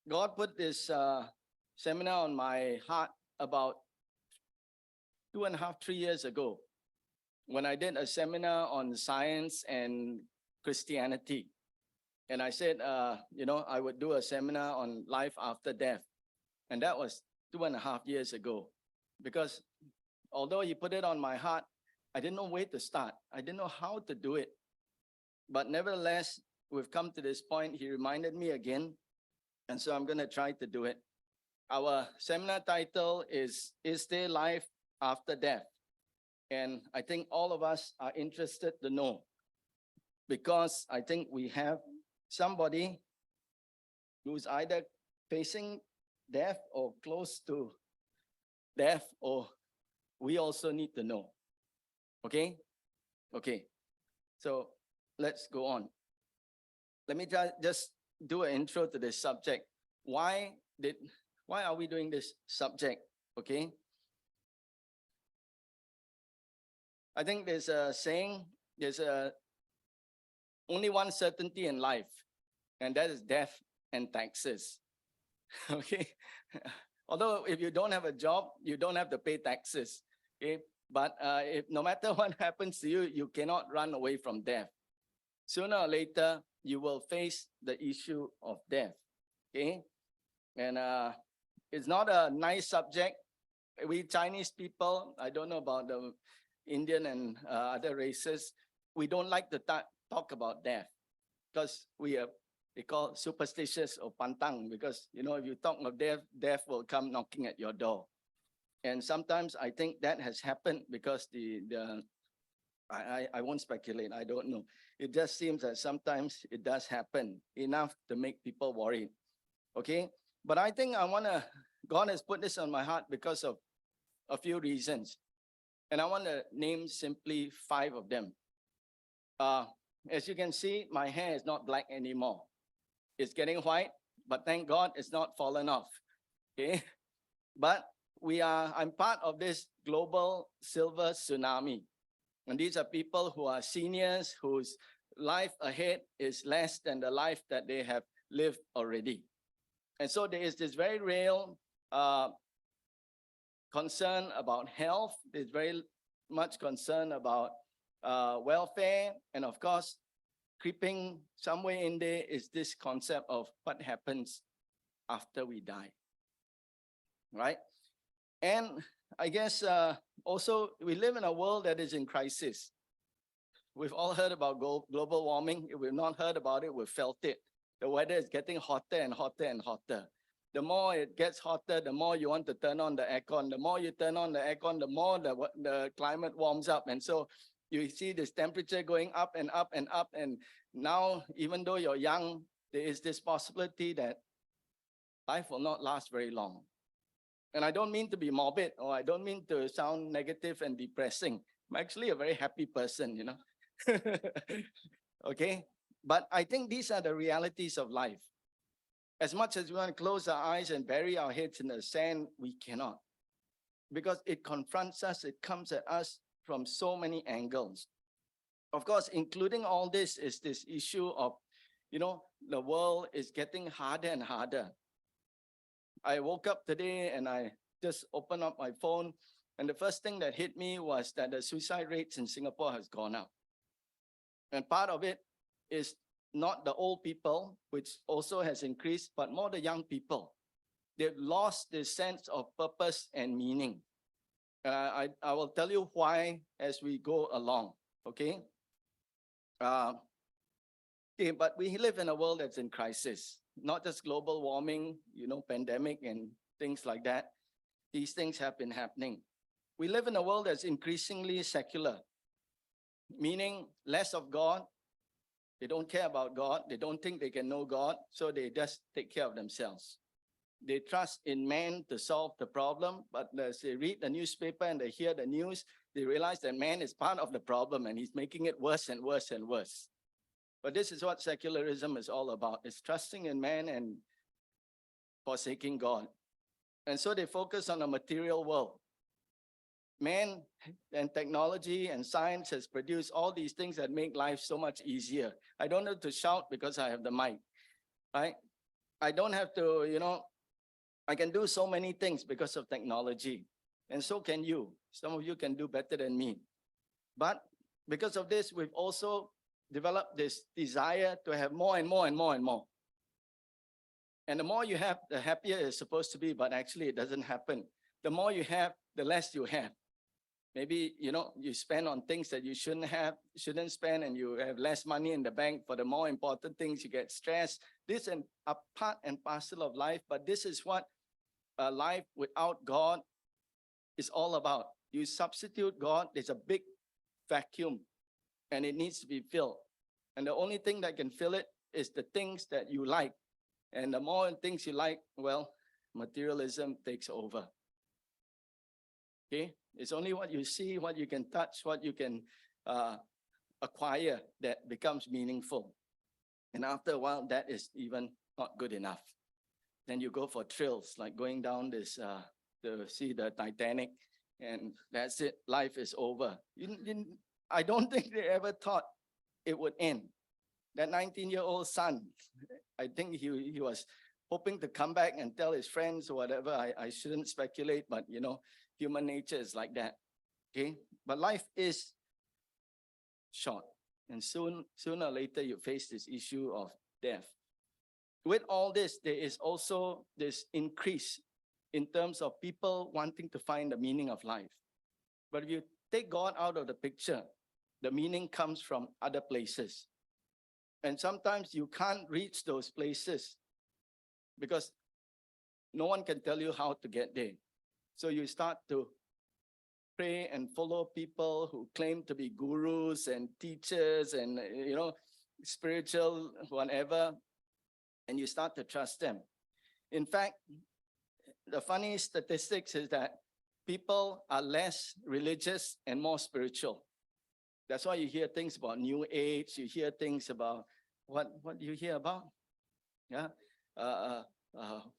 God put this seminar on my heart about 2.5, 3 years ago when I did a seminar on science and Christianity. And I said, I would do a seminar on life after death. And that was 2.5 years ago. Because although he put it on my heart, I didn't know where to start. I didn't know how to do it. But nevertheless, we've come to this point. He reminded me again. And so I'm going to try to do it. Our seminar title is There Life After Death? And I think all of us are interested to know, because I think we have somebody who's either facing death or close to death, or we also need to know. Okay? Okay. So let's go on. Let me just do an intro to this subject. Why are we doing this subject? Okay. I think there's a saying, there's only one certainty in life, and that is death and taxes. Okay. Although if you don't have a job, you don't have to pay taxes. Okay. But if no matter what happens to you, you cannot run away from death. Sooner or later, you will face the issue of death. Okay. And it's not a nice subject. We Chinese people, I don't know about the Indian and other races, we don't like to talk about death because we call superstitious or pantang, because if you talk of death, death will come knocking at your door. And sometimes I think that has happened because I won't speculate, I don't know. It just seems that sometimes it does happen enough to make people worried. Okay, but I think God has put this on my heart because of a few reasons. And I want to name simply 5 of them. As you can see, my hair is not black anymore. It's getting white, but thank God it's not fallen off. Okay, but I'm part of this global silver tsunami. And these are people who are seniors whose life ahead is less than the life that they have lived already. And so there is this very real concern about health. There's very much concern about welfare. And of course, creeping somewhere in there is this concept of what happens after we die, right? And I guess also we live in a world that is in crisis. We've all heard about global warming. If we've not heard about it, we've felt it. The weather is getting hotter and hotter and hotter. The more it gets hotter, the more you want to turn on the aircon. The more you turn on the aircon, the more the climate warms up. And so you see this temperature going up and up and up. And now, even though you're young, there is this possibility that life will not last very long. And I don't mean to be morbid, or I don't mean to sound negative and depressing. I'm actually a very happy person, Okay? But I think these are the realities of life. As much as we want to close our eyes and bury our heads in the sand, we cannot. Because it confronts us, it comes at us from so many angles. Of course, including all this is this issue of, the world is getting harder and harder. I woke up today and I just opened up my phone, and the first thing that hit me was that the suicide rates in Singapore has gone up. And part of it is not the old people, which also has increased, but more the young people. They've lost the sense of purpose and meaning. I will tell you why as we go along, okay? Okay, but we live in a world that's in crisis, not just global warming, pandemic and things like that. These things have been happening. We live in a world that's increasingly secular, meaning less of God. They don't care about God. They don't think they can know God, so they just take care of themselves. They trust in man to solve the problem, but as they read the newspaper and they hear the news, they realize that man is part of the problem and he's making it worse and worse and worse. But this is what secularism is all about. It's trusting in man and forsaking God. And so they focus on a material world. Man and technology and science has produced all these things that make life so much easier. I don't have to shout because I have the mic, right? I don't have to, I can do so many things because of technology. And so can you. Some of you can do better than me. But because of this, we've also developed this desire to have more and more and more and more. And the more you have, the happier it's supposed to be, but actually it doesn't happen. The more you have, the less you have. Maybe, you spend on things that you shouldn't spend, and you have less money in the bank for the more important things. You get stressed. This is a part and parcel of life, but this is what a life without God is all about. You substitute God, there's a big vacuum, and it needs to be filled. And the only thing that can fill it is the things that you like. And the more things you like, well, materialism takes over. Okay? It's only what you see, what you can touch, what you can acquire that becomes meaningful. And after a while, that is even not good enough. Then you go for thrills, like going down this to see the Titanic, and that's it. Life is over. I don't think they ever thought it would end. That 19-year-old son, I think he was hoping to come back and tell his friends or whatever. I shouldn't speculate, but human nature is like that. Okay? But life is short. And sooner or later, you face this issue of death. With all this, there is also this increase in terms of people wanting to find the meaning of life. But if you take God out of the picture, the meaning comes from other places. And sometimes you can't reach those places because no one can tell you how to get there. So you start to pray and follow people who claim to be gurus and teachers and, spiritual, whatever, and you start to trust them. In fact, the funny statistics is that people are less religious and more spiritual. That's why you hear things about New Age. You hear things about what do you hear about? Yeah,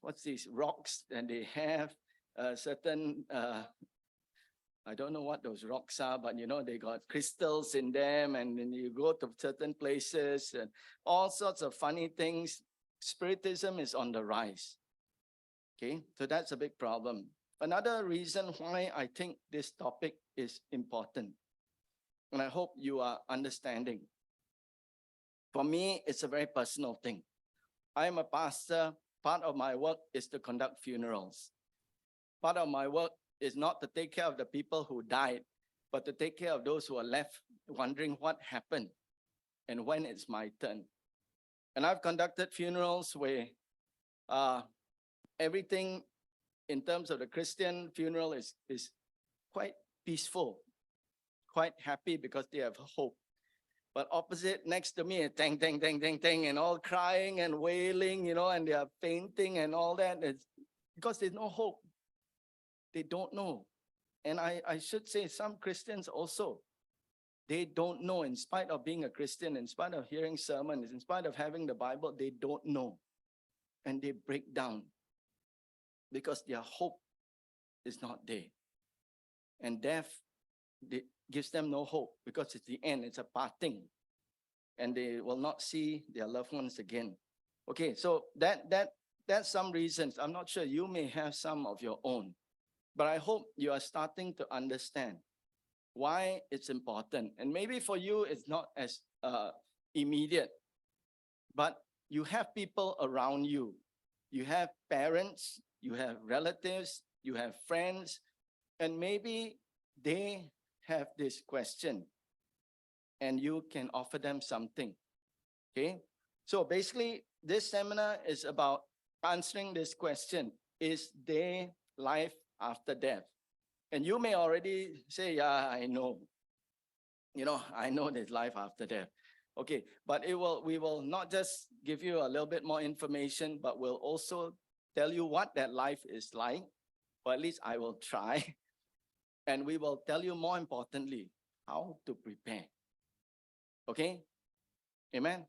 what's these rocks? And they have certain. I don't know what those rocks are, but they got crystals in them, and then you go to certain places and all sorts of funny things. Spiritism is on the rise. Okay, so that's a big problem. Another reason why I think this topic is important, and I hope you are understanding. For me, it's a very personal thing. I'm a pastor. Part of my work is to conduct funerals. Part of my work is not to take care of the people who died, but to take care of those who are left wondering what happened and when it's my turn. And I've conducted funerals where everything in terms of the Christian funeral is quite peaceful, quite happy because they have hope. But opposite, next to me, tang, tang, tang, tang, tang, and all crying and wailing, and they are fainting and all that. It's because there's no hope. They don't know. And I should say some Christians also, they don't know. In spite of being a Christian, in spite of hearing sermons, in spite of having the Bible, they don't know. And they break down because their hope is not there. And death gives them no hope because it's the end, it's a parting. And they will not see their loved ones again. Okay, so that's some reasons. I'm not sure, you may have some of your own. But I hope you are starting to understand why it's important. And maybe for you, it's not as immediate, but you have people around you. You have parents, you have relatives, you have friends, and maybe they have this question and you can offer them something. Okay? So basically, this seminar is about answering this question: is there life after death? And you may already say, yeah, I know. I know there's life after death. Okay, but we will not just give you a little bit more information, but we'll also tell you what that life is like, or at least I will try. And we will tell you, more importantly, how to prepare. Okay? Amen?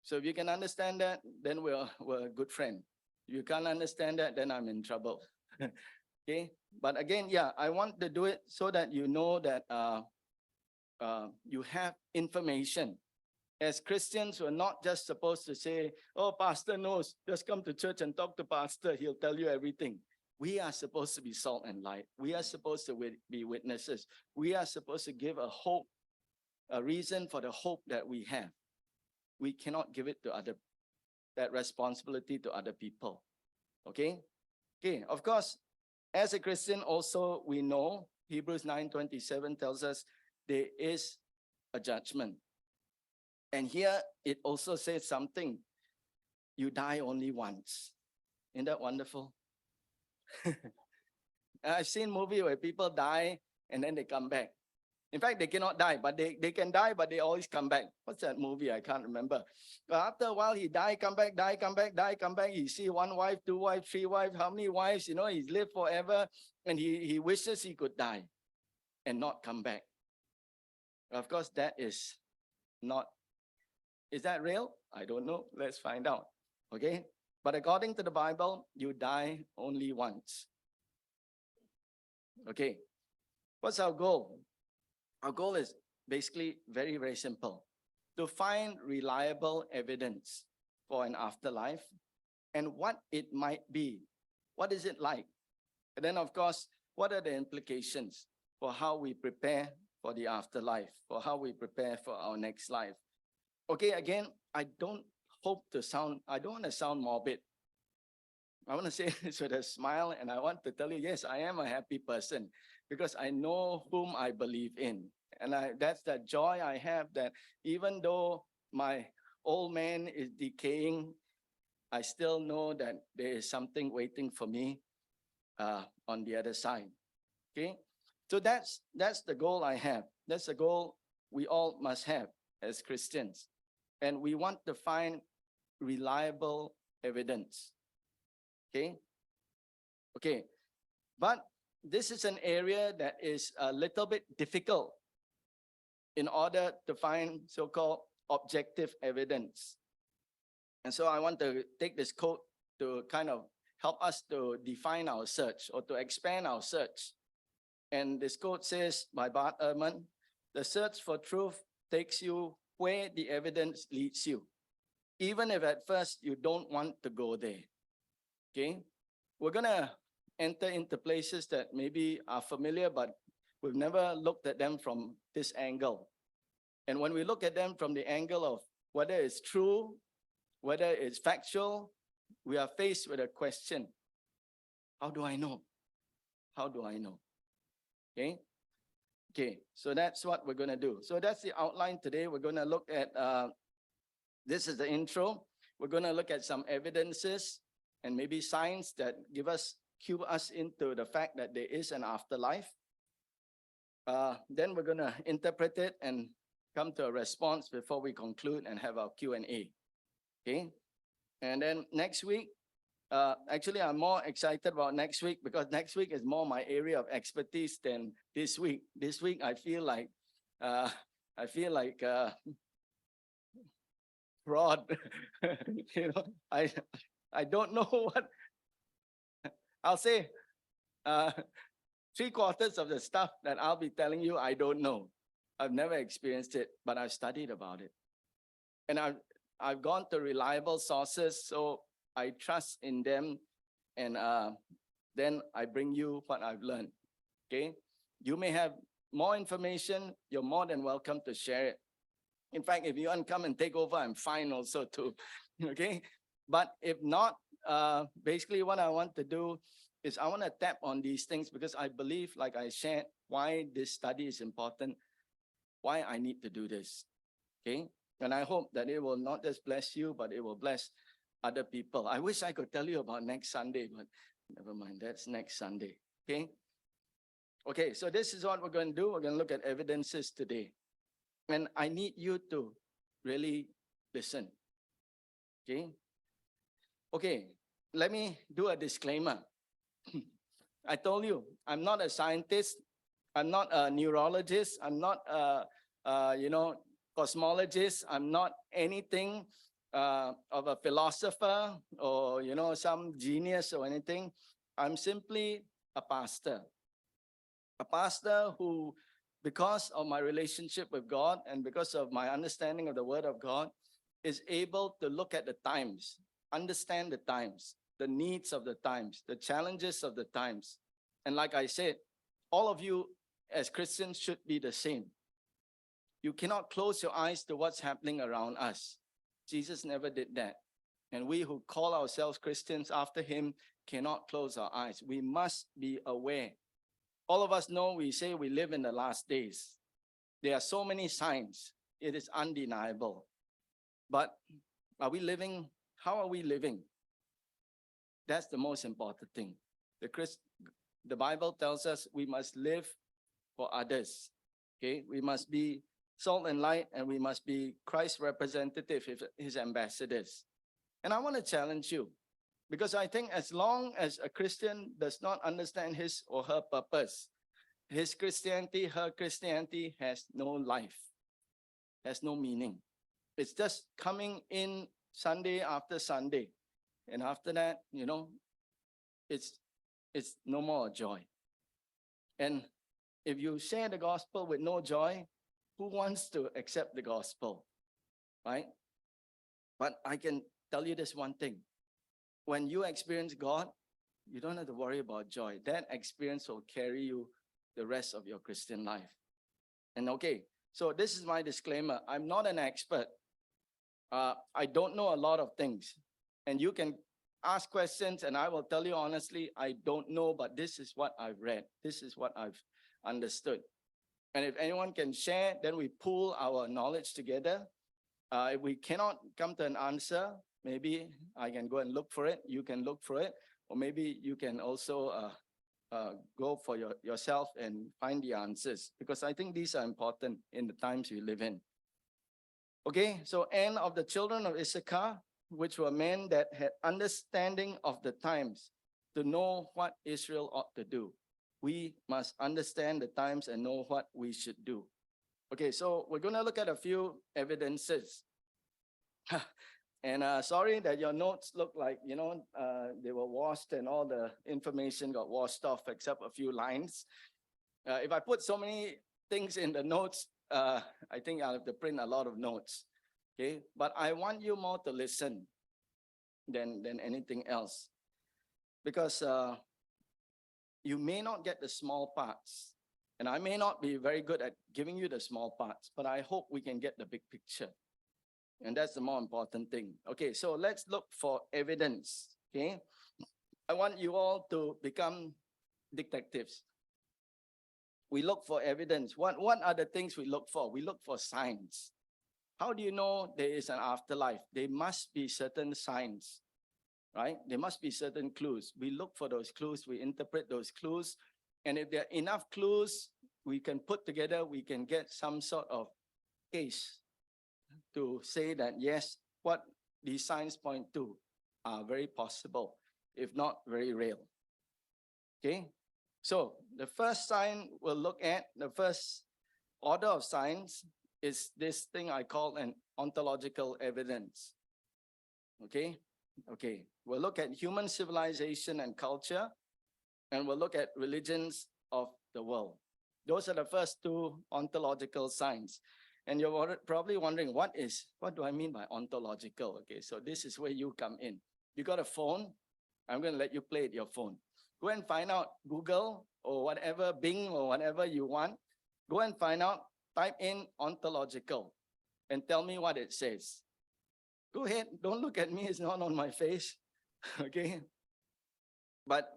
So if you can understand that, then we're a good friend. If you can't understand that, then I'm in trouble. Okay? But again, yeah, I want to do it so that you know that you have information As Christians, we're not just supposed to say, oh, pastor knows, just come to church and talk to pastor, he'll tell you everything. We are supposed to be salt and light. We are supposed to be witnesses. We are supposed to give a hope, a reason for the hope that we have. We cannot give it to that responsibility to other people. Okay? Okay, of course, as a Christian also, we know Hebrews 9:27 tells us there is a judgment. And here it also says something. You die only once. Isn't that wonderful? I've seen movies where people die and then they come back. In fact, they cannot die, but they can die, but they always come back. What's that movie? I can't remember. But after a while, he die, come back, die, come back, die, come back. He see one wife, two wives, three wives, how many wives? You know, he's lived forever, and he wishes he could die and not come back. Of course, that is not. Is that real? I don't know. Let's find out. Okay? But according to the Bible, you die only once. Okay. What's our goal? Our goal is basically very, very simple. To find reliable evidence for an afterlife and what it might be. What is it like? And then, of course, what are the implications for how we prepare for the afterlife, for how we prepare for our next life? Okay, again, I don't want to sound morbid. I want to say this with a smile, and I want to tell you, yes, I am a happy person because I know whom I believe in. And that's that joy I have, that even though my old man is decaying, I still know that there is something waiting for me on the other side. Okay? So that's the goal I have. That's the goal we all must have as Christians. And we want to find reliable evidence. Okay? Okay. But this is an area that is a little bit difficult in order to find so-called objective evidence. And so I want to take this quote to kind of help us to define our search or to expand our search. And this quote says by Bart Ehrman, the search for truth takes you where the evidence leads you, even if at first you don't want to go there. Okay? We're going to enter into places that maybe are familiar, but we've never looked at them from this angle. And when we look at them from the angle of whether it's true, whether it's factual, we are faced with a question. How do I know? How do I know? Okay? Okay, so that's what we're going to do. So that's the outline today. We're going to look at, this is the intro. We're going to look at some evidences and maybe signs that cue us into the fact that there is an afterlife. Then we're going to interpret it and come to a response before we conclude and have our Q&A. Okay? And then next week, actually, I'm more excited about next week because next week is more my area of expertise than this week. This week, I feel like fraud. You know, I don't know what. I'll say 3/4 of the stuff that I'll be telling you, I don't know. I've never experienced it, but I've studied about it. And I've gone to reliable sources, so I trust in them, and then I bring you what I've learned. Okay? You may have more information, you're more than welcome to share it. In fact, if you want to come and take over, I'm fine also too. Okay? But if not, basically what I want to do is I want to tap on these things because I believe, like I shared, why this study is important, why I need to do this. Okay? And I hope that it will not just bless you, but it will bless other people. I wish I could tell you about next Sunday, but never mind, that's next Sunday. Okay? Okay, so this is what we're going to do. We're going to look at evidences today. And I need you to really listen. Okay? Okay, let me do a disclaimer. I told you, I'm not a scientist. I'm not a neurologist. I'm not cosmologist. I'm not anything of a philosopher or, some genius or anything. I'm simply a pastor who because of my relationship with God and because of my understanding of the Word of God, is able to look at the times, understand the times, the needs of the times, the challenges of the times. And like I said, all of you as Christians should be the same. You cannot close your eyes to what's happening around us. Jesus never did that. And we who call ourselves Christians after him cannot close our eyes. We must be aware. All of us know we say we live in the last days. There are so many signs. It is undeniable. But are we living? How are we living? That's the most important thing. The Bible tells us we must live for others. Okay, we must be salt and light, and we must be Christ's representative, his ambassadors. And I want to challenge you, because I think as long as a Christian does not understand his or her purpose, his Christianity, her Christianity has no life, has no meaning. It's just coming in Sunday after Sunday. And after that, it's no more joy. And if you share the gospel with no joy, who wants to accept the gospel, right? But I can tell you this one thing. When you experience God, you don't have to worry about joy. That experience will carry you the rest of your Christian life. And okay, so this is my disclaimer. I'm not an expert. I don't know a lot of things. And you can ask questions and I will tell you honestly, I don't know, but this is what I've read. This is what I've understood. And if anyone can share, then we pool our knowledge together. If we cannot come to an answer, maybe I can go and look for it. You can look for it. Or maybe you can also go for yourself and find the answers. Because I think these are important in the times we live in. Okay, so and of the children of Issachar, which were men that had understanding of the times, to know what Israel ought to do. We must understand the times and know what we should do. Okay, so we're going to look at a few evidences. And sorry that your notes look like, they were washed and all the information got washed off except a few lines. If I put so many things in the notes, I think I'll have to print a lot of notes. Okay, but I want you more to listen than anything else. Because you may not get the small parts. And I may not be very good at giving you the small parts, but I hope we can get the big picture. And that's the more important thing. Okay, so let's look for evidence. Okay, I want you all to become detectives. We look for evidence. What are the things we look for? We look for signs. How do you know there is an afterlife? There must be certain signs, right? There must be certain clues. We look for those clues. We interpret those clues. And if there are enough clues, we can put together, we can get some sort of case to say that, yes, what these signs point to are very possible, if not very real. Okay? So the first sign we'll look at, the first order of signs is this thing I call an ontological evidence. Okay? Okay. We'll look at human civilization and culture, and we'll look at religions of the world. Those are the first two ontological signs. And you're probably wondering, what do I mean by ontological? Okay, so this is where you come in. You got a phone? I'm going to let you play with your phone. Go and find out Google or whatever, Bing or whatever you want. Go and find out, type in ontological and tell me what it says. Go ahead, don't look at me, it's not on my face, okay? But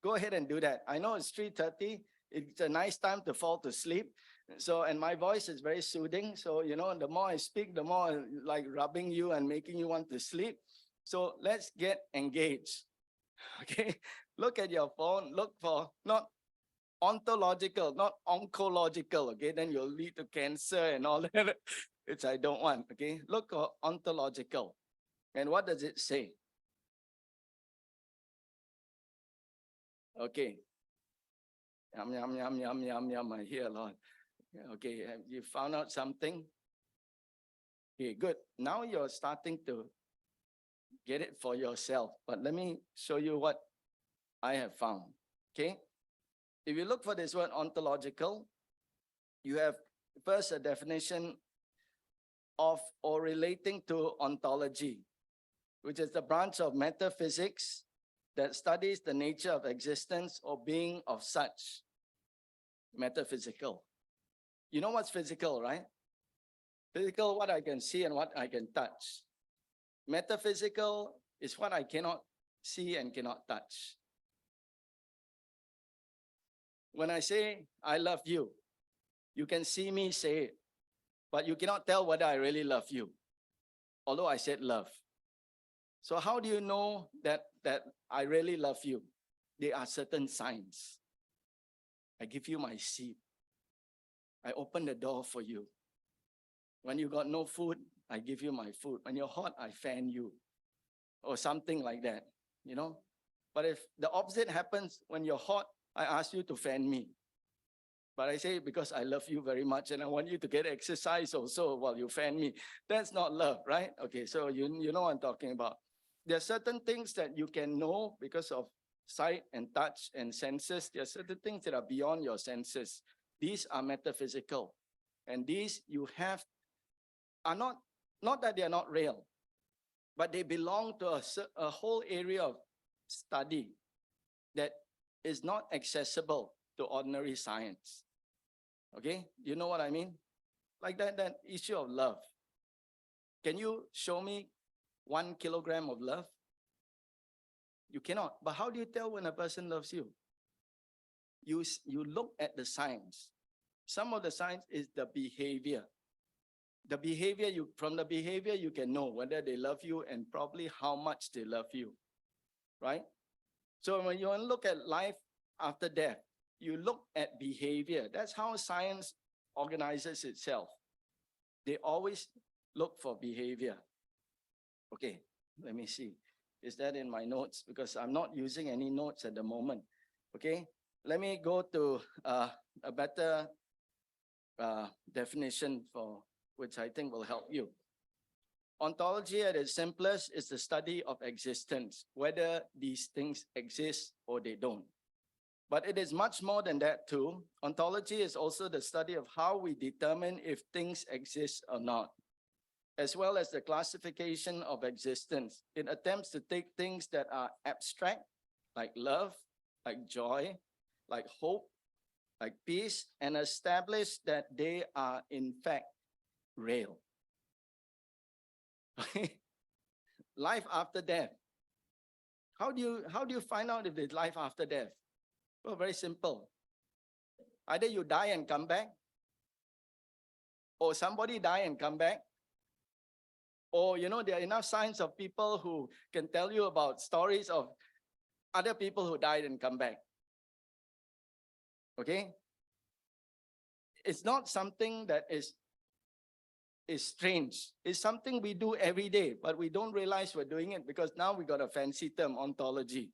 go ahead and do that. I know it's 3:30. It's a nice time to fall to sleep. So, and my voice is very soothing. So, the more I speak, the more like rubbing you and making you want to sleep. So let's get engaged. Okay. Look at your phone. Look for not ontological, not oncological. Okay. Then you'll lead to cancer and all that, which I don't want. Okay. Look for ontological. And what does it say? Okay. Yum, yum, yum, yum, yum, yum. I hear a lot. Okay, have you found out something? Okay, good. Now you're starting to get it for yourself. But let me show you what I have found. Okay. If you look for this word ontological, You have first a definition of or relating to ontology, which is the branch of metaphysics that studies the nature of existence or being of such. Metaphysical. You know what's physical, right? Physical, what I can see and what I can touch. Metaphysical is what I cannot see and cannot touch. When I say, I love you, you can see me say it, but you cannot tell whether I really love you, although I said love. So how do you know that I really love you? There are certain signs. I give you my seat. I open the door for you. When you got no food, I give you my food. When you're hot, I fan you. Or something like that, you know? But if the opposite happens, when you're hot, I ask you to fan me. But I say because I love you very much and I want you to get exercise also while you fan me. That's not love, right? Okay, so you know what I'm talking about. There are certain things that you can know because of sight and touch and senses. There are certain things that are beyond your senses. These are metaphysical. And these you have are not that they are not real, but they belong to a whole area of study that is not accessible to ordinary science. Okay, you know what I mean? Like that issue of love. Can you show me 1 kilogram of love? You cannot. But how do you tell when a person loves you? You look at the signs. Some of the signs is the behavior. The behavior, from the behavior, you can know whether they love you and probably how much they love you, right? So when you look at life after death, you look at behavior. That's how science organizes itself. They always look for behavior. Okay, let me see. Is that in my notes? Because I'm not using any notes at the moment. Okay, let me go to a better definition for which I think will help you. Ontology at its simplest is the study of existence, whether these things exist or they don't. But it is much more than that too. Ontology is also the study of how we determine if things exist or not, as well as the classification of existence. It attempts to take things that are abstract, like love, like joy, like hope, like peace, and establish that they are in fact real. Life after death. How do you find out if there's life after death? Well, very simple. Either you die and come back, or somebody die and come back, or there are enough signs of people who can tell you about stories of other people who died and come back. Okay? It's not something that is strange. It's something we do every day, but we don't realize we're doing it because now we got a fancy term, ontology.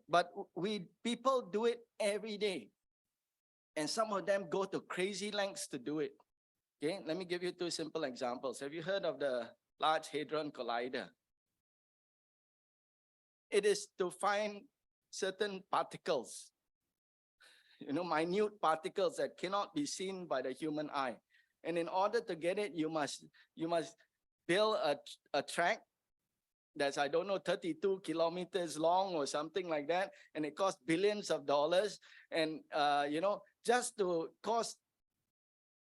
But people do it every day. And some of them go to crazy lengths to do it. Okay, let me give you 2 simple examples. Have you heard of the Large Hadron Collider? It is to find certain particles, minute particles that cannot be seen by the human eye. And in order to get it, you must build a track that's, 32 kilometers long or something like that. And it costs billions of dollars. And, just to cause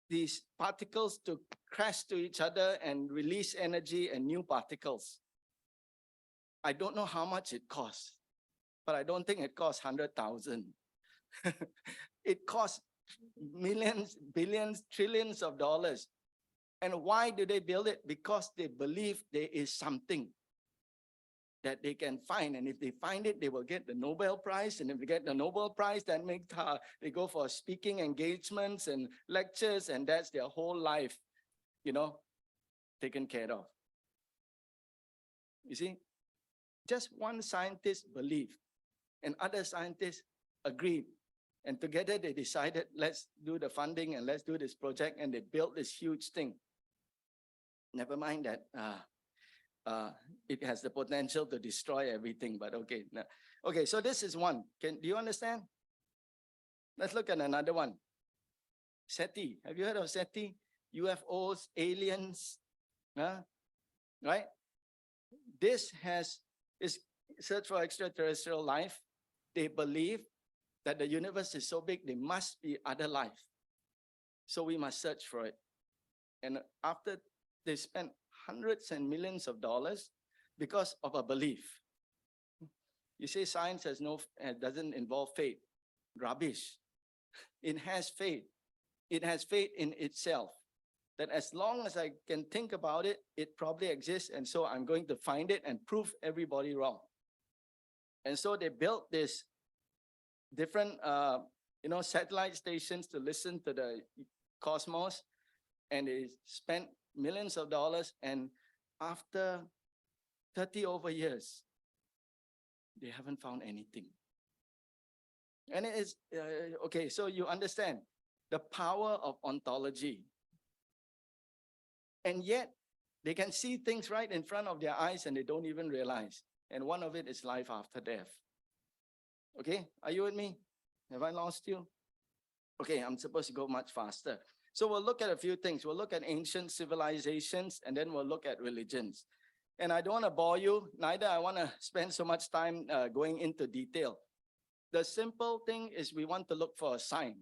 these particles to crash to each other and release energy and new particles. I don't know how much it costs, but I don't think it costs 100,000. It costs millions, billions, trillions of dollars. And why do they build it? Because they believe there is something that they can find. And if they find it, they will get the Nobel Prize. And if they get the Nobel Prize, that makes they go for speaking engagements and lectures, and that's their whole life, taken care of. You see, just one scientist believed, and other scientists agreed. And together they decided, let's do the funding and let's do this project. And they built this huge thing. Never mind that it has the potential to destroy everything, but okay. Okay, so this is one. Do you understand? Let's look at another one. SETI. Have you heard of SETI? UFOs, aliens, right? This is search for extraterrestrial life. They believe that the universe is so big, there must be other life. So we must search for it. And after they spent hundreds and millions of dollars because of a belief. You say science doesn't involve faith. Rubbish. It has faith. It has faith in itself. That as long as I can think about it, it probably exists. And so I'm going to find it and prove everybody wrong. And so they built this different, satellite stations to listen to the cosmos. And they spent millions of dollars. And after 30 over years, they haven't found anything. And it is, okay, so you understand the power of ontology. And yet, they can see things right in front of their eyes and they don't even realize. And one of it is life after death. Okay, are you with me? Have I lost you? Okay, I'm supposed to go much faster. So we'll look at a few things. We'll look at ancient civilizations and then we'll look at religions. And I don't want to bore you, neither I want to spend so much time going into detail. The simple thing is we want to look for a sign.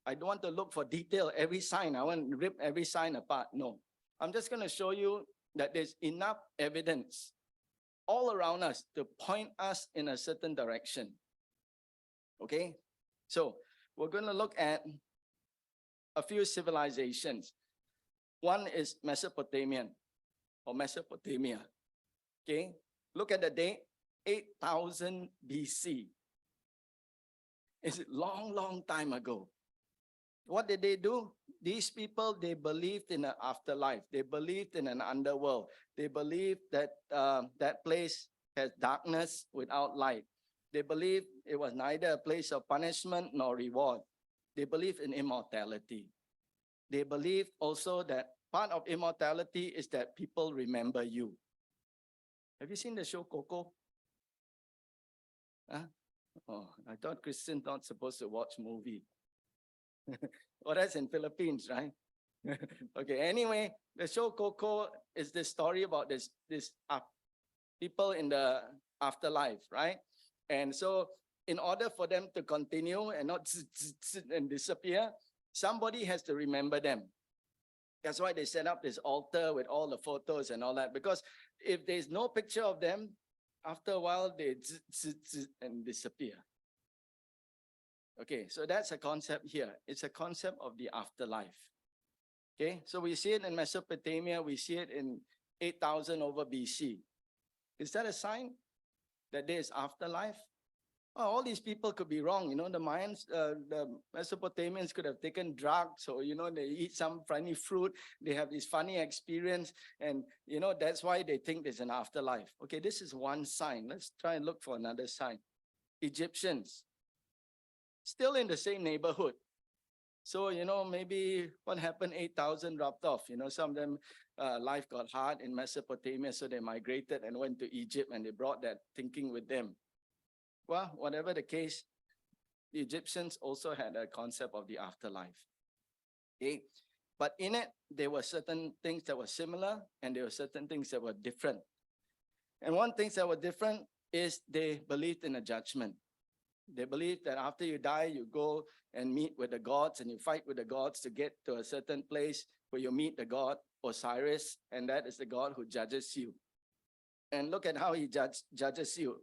I don't want to look for detail, every sign. I want to rip every sign apart. No, I'm just going to show you that there's enough evidence all around us to point us in a certain direction. Okay, so we're going to look at a few civilizations. One is Mesopotamian or Mesopotamia. Okay, look at the date, 8,000 BC. It's a long, long time ago. What did they do? These people, they believed in an afterlife. They believed in an underworld. They believed that that place has darkness without light. They believed it was neither a place of punishment nor reward. They believed in immortality. They believed also that part of immortality is that people remember you. Have you seen the show Coco? Huh? Oh, I thought Christians not supposed to watch movie. Well, that's in Philippines, right? Okay, anyway, the show Coco is the story about this people in the afterlife, right? And so in order for them to continue and not and disappear, somebody has to remember them. That's why they set up this altar with all the photos and all that. Because if there's no picture of them, after a while they and disappear. Okay, so that's a concept here. It's a concept of the afterlife. Okay, so we see it in Mesopotamia. We see it in 8,000 over BC. Is that a sign that there is afterlife? Oh, all these people could be wrong. You know, the Mayans, the Mesopotamians could have taken drugs, or, you know, they eat some funny fruit. They have this funny experience. And, you know, that's why they think there's an afterlife. Okay, this is one sign. Let's try and look for another sign. Egyptians, still in the same neighborhood. So, you know, maybe what happened, 8,000 dropped off. You know, some of them, life got hard in Mesopotamia, so they migrated and went to Egypt and they brought that thinking with them. Well, whatever the case, the Egyptians also had a concept of the afterlife. Okay, but in it, there were certain things that were similar and there were certain things that were different. And one thing that were different is they believed in a judgment. They believed that after you die, you go and meet with the gods and you fight with the gods to get to a certain place where you meet the god Osiris, and that is the god who judges you. And look at how he judges you.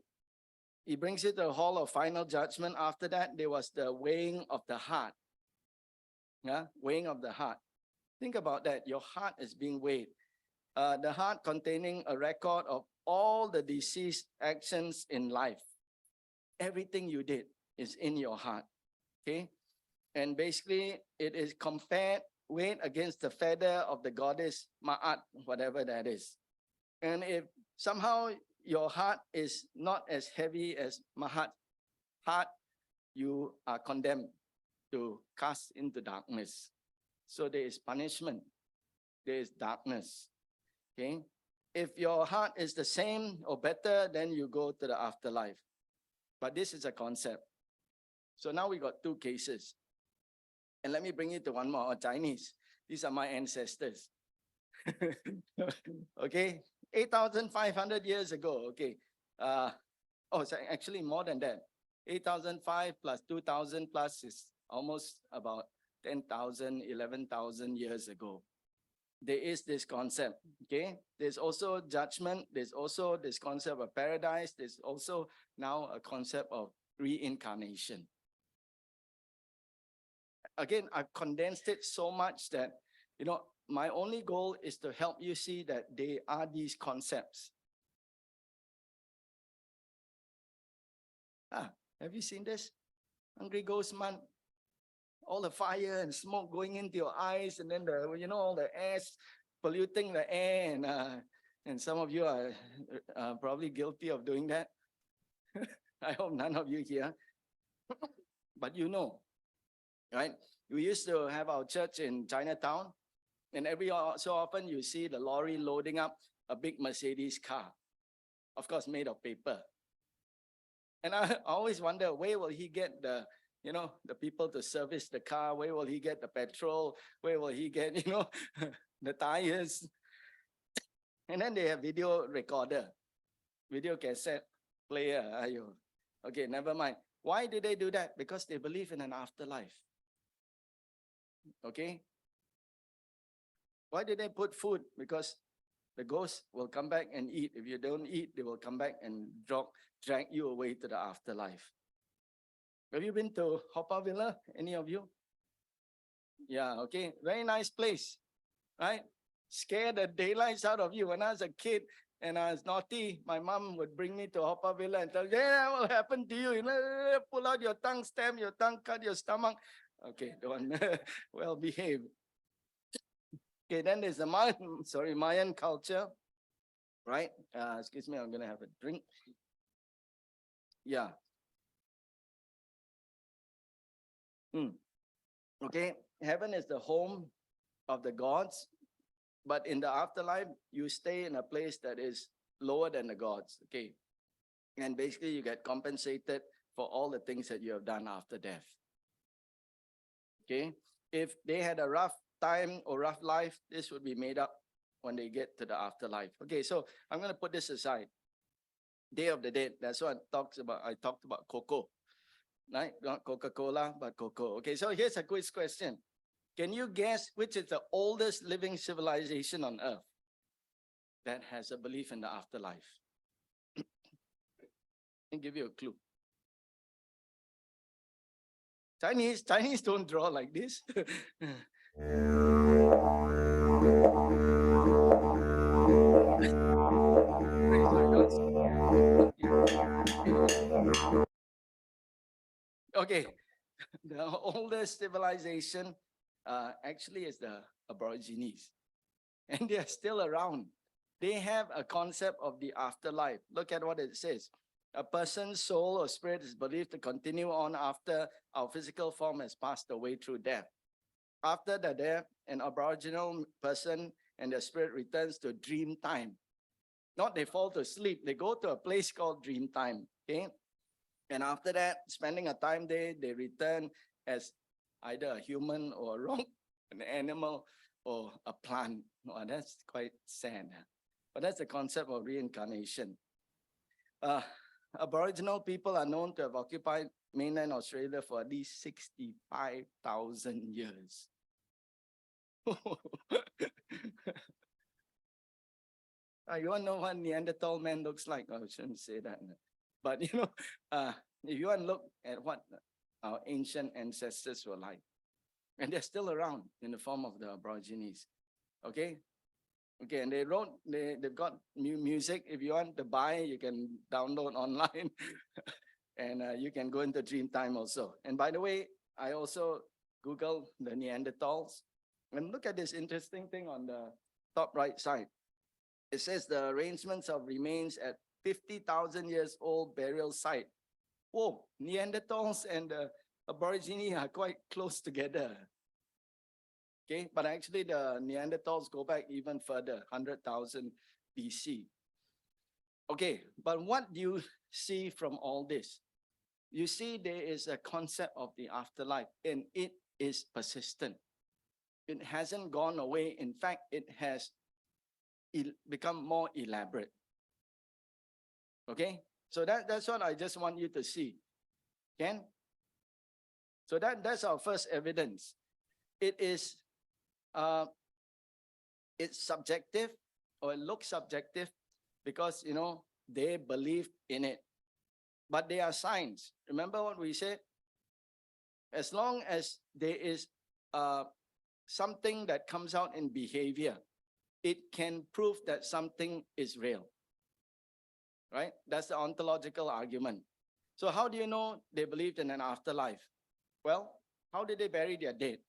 He brings you to the hall of final judgment. After that, there was the weighing of the heart. Yeah, weighing of the heart. Think about that. Your heart is being weighed. The heart containing a record of all the deceased actions in life. Everything you did is in your heart. Okay? And basically, it is compared, weighed against the feather of the goddess Ma'at, whatever that is. And if somehow your heart is not as heavy as Ma'at heart, you are condemned to cast into darkness. So there is punishment. There is darkness. Okay? If your heart is the same or better, then you go to the afterlife. But this is a concept. So now we got two cases. And let me bring you to one more, Chinese. These are my ancestors. Okay, 8,500 years ago. Okay, it's actually more than that. 8,005 plus 2,000 plus is almost about 10,000, 11,000 years ago. There is this concept, okay? There's also judgment. There's also this concept of paradise. There's also now a concept of reincarnation. Again, I've condensed it so much that, my only goal is to help you see that they are these concepts. Have you seen this? Hungry Ghost Month. All the fire and smoke going into your eyes, and then all the air polluting the air, and some of you are probably guilty of doing that. I hope none of you here, but right? We used to have our church in Chinatown, and every so often you see the lorry loading up a big Mercedes car, of course made of paper. And I always wonder, where will he get the people to service the car? Where will he get the petrol? Where will he get, the tires? And then they have video recorder, video cassette player. Okay, never mind. Why did they do that? Because they believe in an afterlife. Okay? Why did they put food? Because the ghost will come back and eat. If you don't eat, they will come back and drag you away to the afterlife. Have you been to Haw Par Villa? Any of you? Yeah, okay. Very nice place, right? Scare the daylights out of you. When I was a kid and I was naughty, my mom would bring me to Haw Par Villa and tell me, yeah, what will happen to you? Pull out your tongue, stamp your tongue, cut your stomach. Okay, don't well behave. Okay, then there's the Mayan culture, right? Excuse me, I'm gonna have a drink. Yeah. Okay, heaven is the home of the gods, but in the afterlife, you stay in a place that is lower than the gods, okay? And basically, you get compensated for all the things that you have done after death. Okay, if they had a rough time or rough life, this would be made up when they get to the afterlife. Okay, so I'm going to put this aside. Day of the Dead, that's what I talked about cocoa, right? Not Coca-Cola, but cocoa. Okay, so here's a quiz question. Can you guess which is the oldest living civilization on earth that has a belief in the afterlife? I'll give you a clue. Chinese don't draw like this. Okay, the oldest civilization actually is the Aborigines, and they are still around. They have a concept of the afterlife. Look at what it says. A person's soul or spirit is believed to continue on after our physical form has passed away through death. After the death, an Aboriginal person and their spirit returns to dream time. Not they fall to sleep, they go to a place called dream time, okay? And after that, spending a time there, they return as either a human or a rock, an animal, or a plant. Oh, that's quite sad. But that's the concept of reincarnation. Aboriginal people are known to have occupied mainland Australia for at least 65,000 years. You want to know what Neanderthal man looks like? Oh, I shouldn't say that. But if you want to look at what our ancient ancestors were like, and they're still around in the form of the Aborigines. Okay? Okay, and they've got music. If you want to buy, you can download online. And you can go into dream time also. And by the way, I also Googled the Neanderthals. And look at this interesting thing on the top right side. It says the arrangements of remains at 50,000 years old burial site. Whoa, Neanderthals and the Aborigines are quite close together. Okay, but actually the Neanderthals go back even further, 100,000 BC. Okay, but what do you see from all this? You see there is a concept of the afterlife, and it is persistent. It hasn't gone away. In fact, it has become more elaborate. Okay? So that's what I just want you to see. Ken? So that's our first evidence. It is it's subjective, or it looks subjective because they believe in it. But they are signs. Remember what we said? As long as there is something that comes out in behavior, it can prove that something is real. Right? That's the ontological argument. So how do you know they believed in an afterlife? Well, how did they bury their dead?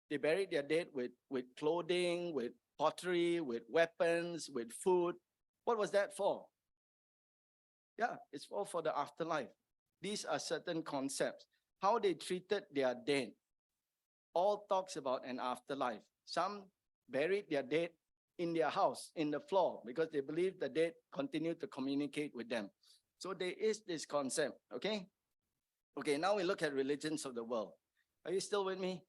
They buried their dead with clothing, with pottery, with weapons, with food. What was that for? Yeah, it's all for the afterlife. These are certain concepts. How they treated their dead all talks about an afterlife. Some buried their dead in their house, in the floor, because they believe the dead continue to communicate with them. So there is this concept, okay? Okay, now we look at religions of the world. Are you still with me?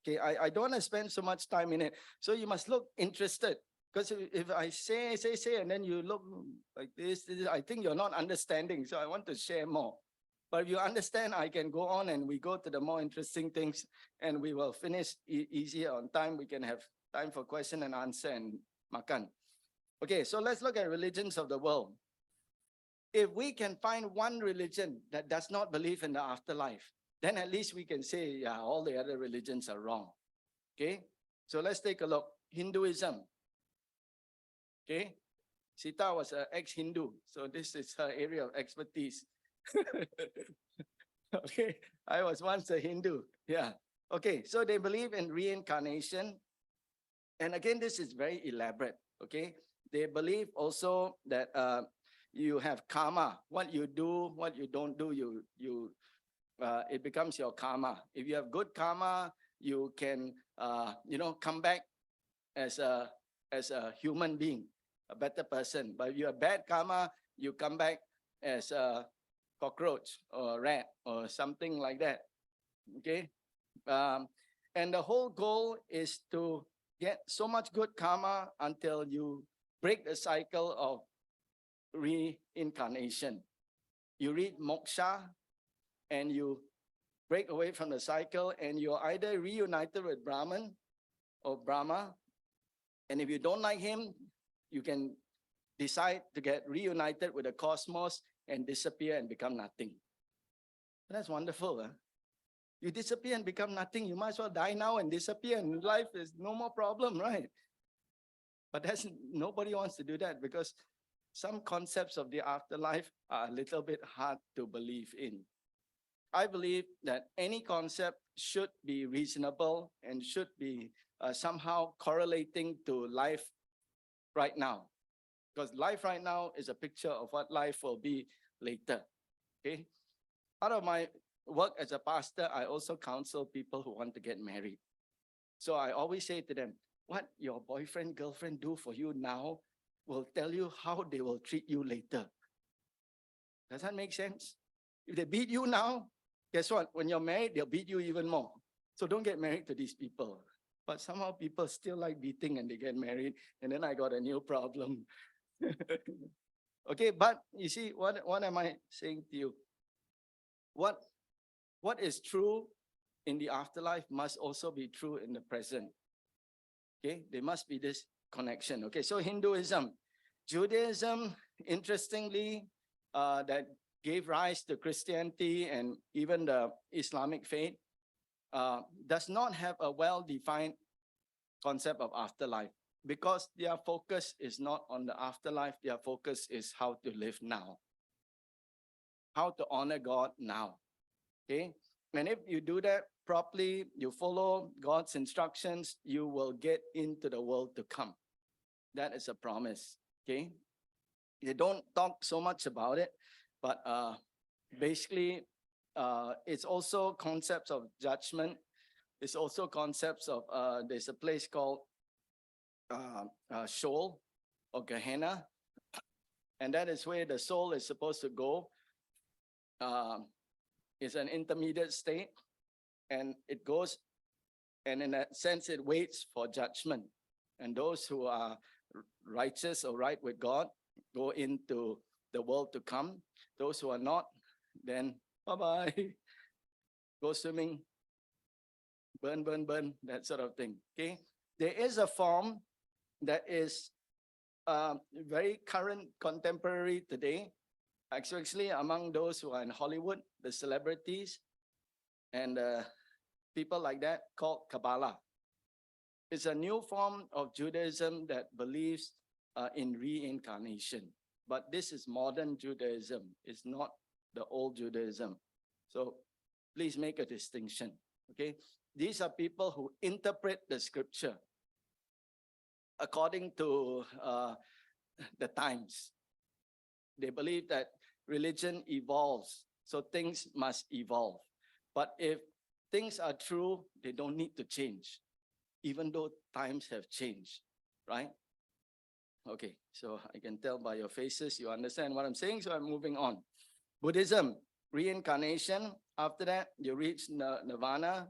Okay, I don't want to spend so much time in it. So you must look interested. Because if I say, and then you look like this, I think you're not understanding. So I want to share more. But if you understand, I can go on and we go to the more interesting things and we will finish easier on time. We can have time for question and answer and makan. Okay, so let's look at religions of the world. If we can find one religion that does not believe in the afterlife, then at least we can say, yeah, all the other religions are wrong. Okay, so let's take a look. Hinduism. Okay, Sita was an ex-Hindu, so this is her area of expertise. Okay, I was once a Hindu. Yeah. Okay, so they believe in reincarnation. And again, this is very elaborate. Okay, they believe also that you have karma. What you do, what you don't do, it becomes your karma. If you have good karma, you can come back as a human being, a better person. But if you have bad karma, you come back as a cockroach or a rat or something like that. Okay, and the whole goal is to get so much good karma until you break the cycle of reincarnation. You reach moksha and you break away from the cycle and you're either reunited with Brahman or Brahma. And if you don't like him, you can decide to get reunited with the cosmos and disappear and become nothing. That's wonderful. Huh? You disappear and become nothing. You might as well die now and disappear and life is no more problem, right? But nobody wants to do that because some concepts of the afterlife are a little bit hard to believe in. I believe that any concept should be reasonable and should be somehow correlating to life right now. Because life right now is a picture of what life will be later. Okay. Out of my work as a pastor, I also counsel people who want to get married. So I always say to them, what your boyfriend, girlfriend do for you now will tell you how they will treat you later. Does that make sense? If they beat you now, guess what? When you're married, they'll beat you even more. So don't get married to these people. But somehow people still like beating and they get married. And then I got a new problem. Okay, but you see, what am I saying to you? What is true in the afterlife must also be true in the present. Okay, there must be this connection. Okay, so Hinduism, Judaism, interestingly, that gave rise to Christianity and even the Islamic faith, does not have a well-defined concept of afterlife because their focus is not on the afterlife. Their focus is how to live now, how to honor God now. Okay, and if you do that properly, you follow God's instructions, you will get into the world to come. That is a promise. Okay, they don't talk so much about it, but basically, it's also concepts of judgment. It's also concepts of there's a place called Sheol or Gehenna, and that is where the soul is supposed to go. It's an intermediate state, and it goes And in that sense, it waits for judgment. And those who are righteous or right with God go into the world to come. Those who are not, then bye-bye. Go swimming, burn, burn, burn, that sort of thing. Okay. There is a form that is very current, contemporary today. Actually, among those who are in Hollywood, the celebrities and people like that, called Kabbalah. It's a new form of Judaism that believes in reincarnation. But this is modern Judaism. It's not the old Judaism. So please make a distinction, okay? These are people who interpret the scripture according to the times. They believe that religion evolves, so things must evolve. But if things are true, they don't need to change, even though times have changed, right? Okay, so I can tell by your faces, you understand what I'm saying, so I'm moving on. Buddhism, reincarnation. After that, you reach nirvana,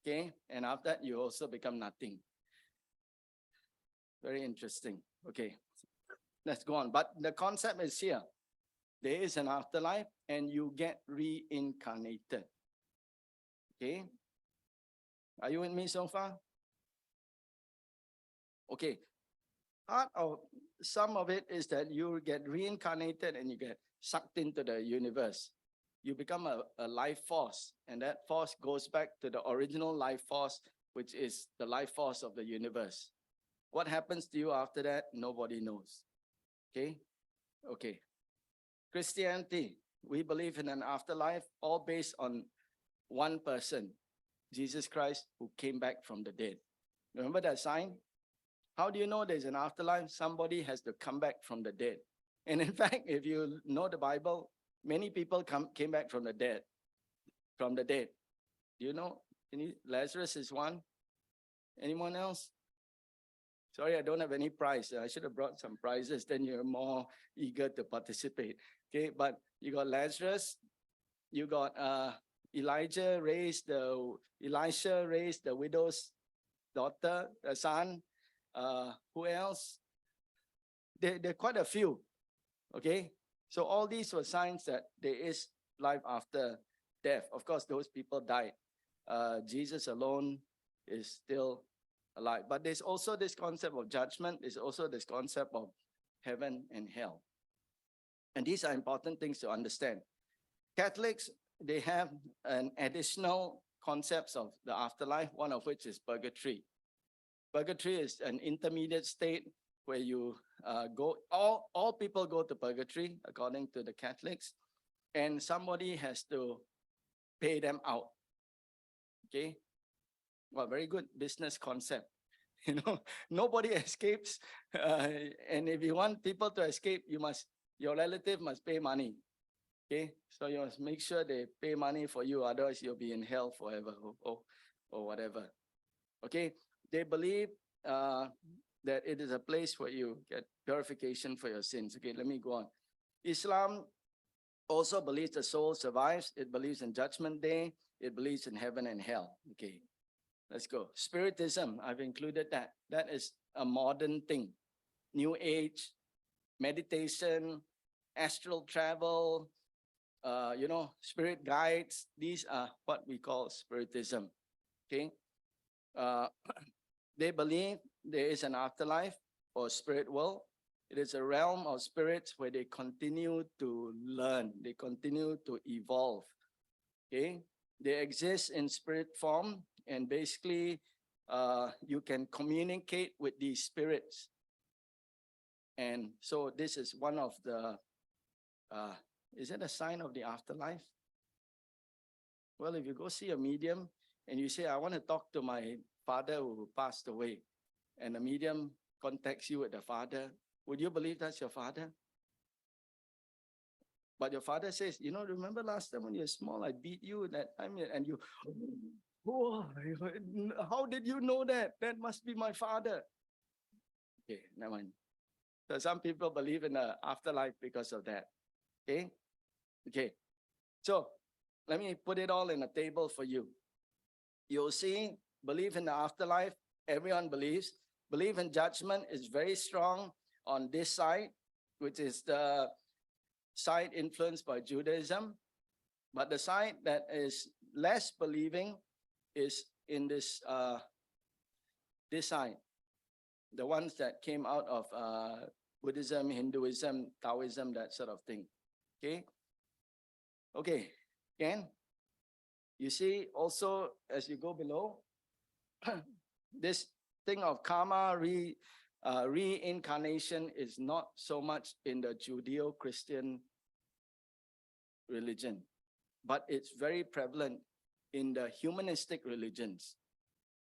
okay? And after that, you also become nothing. Very interesting. Okay, let's go on. But the concept is here. There is an afterlife and you get reincarnated. Okay, are you with me so far? Okay, part of some of it is that you get reincarnated and you get sucked into the universe. You become a life force, and that force goes back to the original life force, which is the life force of the universe. What happens to you after that, nobody knows. Okay? Okay. Christianity, we believe in an afterlife, all based on one person, Jesus Christ, who came back from the dead. Remember that sign? How do you know there's an afterlife? Somebody has to come back from the dead. And in fact, if you know the Bible, many people came back from the dead. From the dead. Do you know? Lazarus is one. Anyone else? Sorry, I don't have any prize. I should have brought some prizes, then you're more eager to participate. Okay, but you got Lazarus, you got Elisha raised the widow's daughter, son. Who else? There are quite a few. Okay, so all these were signs that there is life after death. Of course, those people died. Jesus alone is still alive. But there's also this concept of judgment. There's also this concept of heaven and hell. And these are important things to understand. Catholics, they have an additional concepts of the afterlife, one of which is purgatory. Purgatory is an intermediate state where you all people go to purgatory, according to the Catholics, and somebody has to pay them out. Okay? Well, very good business concept. You know, nobody escapes. And if you want people to escape, your relative must pay money. Okay, so you must make sure they pay money for you, otherwise you'll be in hell forever or whatever. Okay, they believe that it is a place where you get purification for your sins. Okay, let me go on. Islam also believes the soul survives. It believes in Judgment Day. It believes in heaven and hell. Okay, let's go. Spiritism, I've included that. That is a modern thing. New Age, meditation, astral travel, spirit guides. These are what we call spiritism. Okay. They believe there is an afterlife or spirit world. It is a realm of spirits where they continue to learn. They continue to evolve. Okay. They exist in spirit form, and basically you can communicate with these spirits. And so this is one of the is it a sign of the afterlife? Well, if you go see a medium and you say, I want to talk to my father who passed away, and the medium contacts you with the father, would you believe that's your father? But your father says, remember last time when you were small, I beat you that time, and you, oh, how did you know that? That must be my father. Okay, never mind. So some people believe in the afterlife because of that. Okay. Okay. So let me put it all in a table for you. You'll see belief in the afterlife, everyone believes. Belief in judgment is very strong on this side, which is the side influenced by Judaism. But the side that is less believing is in this side, the ones that came out of Buddhism, Hinduism, Taoism, that sort of thing. Okay, again, you see also as you go below, this thing of karma, reincarnation is not so much in the Judeo-Christian religion, but it's very prevalent in the humanistic religions.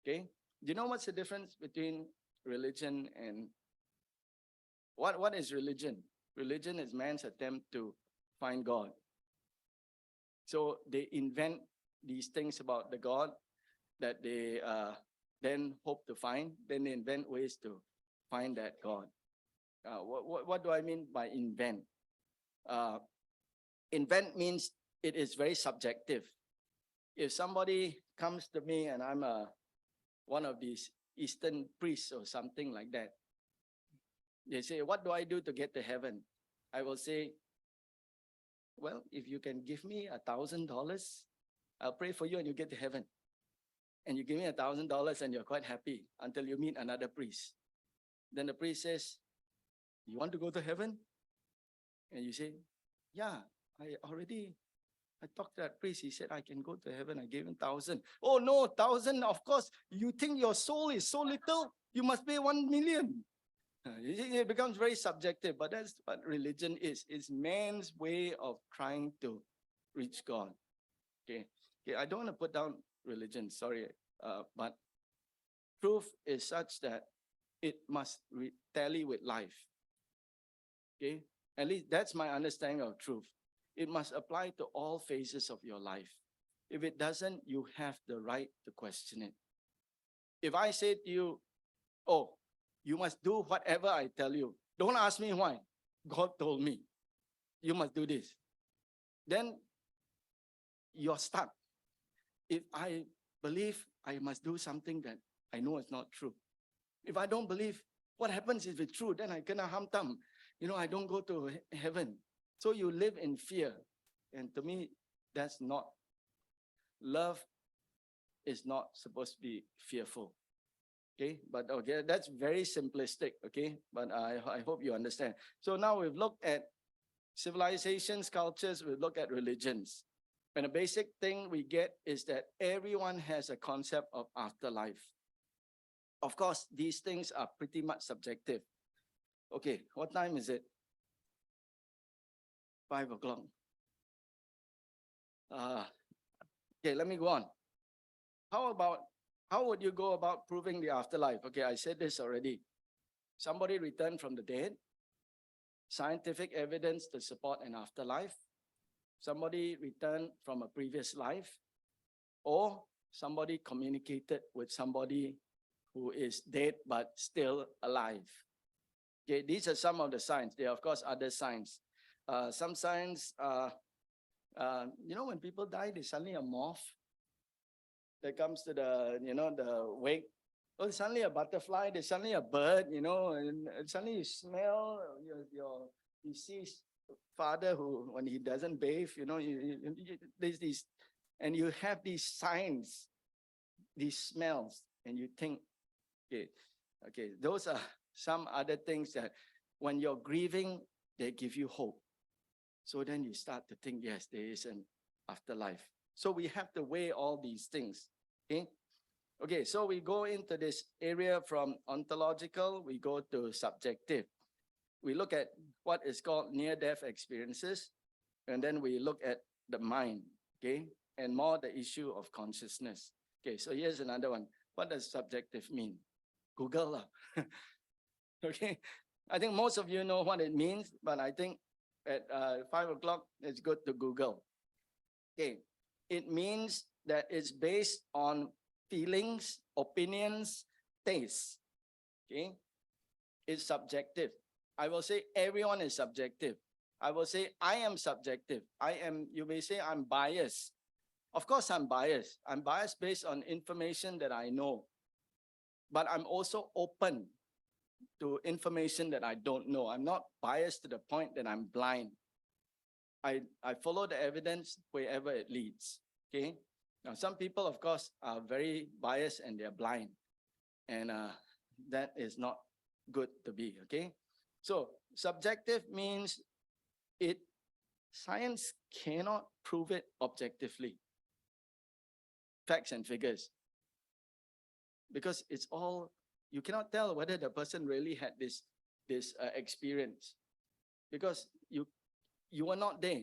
Okay, do you know what's the difference between religion and what is religion? Religion is man's attempt to find God. So they invent these things about the God that they then hope to find. Then they invent ways to find that God. What do I mean by invent? Invent means it is very subjective. If somebody comes to me and I'm one of these Eastern priests or something like that, they say, what do I do to get to heaven? I will say, well, if you can give me $1,000, I'll pray for you and you get to heaven. And you give me $1,000 and you're quite happy until you meet another priest. Then the priest says, you want to go to heaven? And you say, yeah, I talked to that priest. He said, I can go to heaven. I gave him 1,000. Oh no, 1,000, of course. You think your soul is so little? You must pay 1 million. It becomes very subjective, but that's what religion is. It's man's way of trying to reach God. Okay, I don't want to put down religion, sorry, but truth is such that it must tally with life. Okay, at least that's my understanding of truth. It must apply to all phases of your life. If it doesn't, you have the right to question it. If I say to you, oh, you must do whatever I tell you, don't ask me why. God told me, you must do this. Then you're stuck. If I believe I must do something that I know is not true. If I don't believe, what happens if it's true? Then I kena hamtam. I don't go to heaven. So you live in fear. And to me, that's not, love is not supposed to be fearful. Okay, but okay, that's very simplistic, okay? But I hope you understand. So now we've looked at civilizations, cultures, we've looked at religions. And the basic thing we get is that everyone has a concept of afterlife. Of course, these things are pretty much subjective. Okay, what time is it? 5 o'clock. Okay, let me go on. How would you go about proving the afterlife? Okay, I said this already. Somebody returned from the dead, scientific evidence to support an afterlife, somebody returned from a previous life, or somebody communicated with somebody who is dead but still alive. Okay, these are some of the signs. There are, of course, other signs. Some signs, when people die, they suddenly a moth that comes to the, the wake. Oh, suddenly a butterfly, there's suddenly a bird, and suddenly you smell, you see father who, when he doesn't bathe, there's these, and you have these signs, these smells, and you think, okay, those are some other things that when you're grieving, they give you hope. So then you start to think, yes, there is an afterlife. So we have to weigh all these things, okay? Okay, so we go into this area from ontological, we go to subjective. We look at what is called near-death experiences, and then we look at the mind, okay? And more the issue of consciousness. Okay, so here's another one. What does subjective mean? Google. Okay, I think most of you know what it means, but I think at 5 o'clock, it's good to Google. Okay, it means that it's based on feelings, opinions, tastes. Okay, it's subjective. I will say everyone is subjective. I will say I am subjective. You may say I'm biased. Of course, I'm biased. I'm biased based on information that I know. But I'm also open to information that I don't know. I'm not biased to the point that I'm blind. I follow the evidence wherever it leads. Okay. Now, some people, of course, are very biased and they're blind. And that is not good to be. Okay. So subjective means science cannot prove it objectively. Facts and figures. Because it's all, you cannot tell whether the person really had this experience. Because you were not there.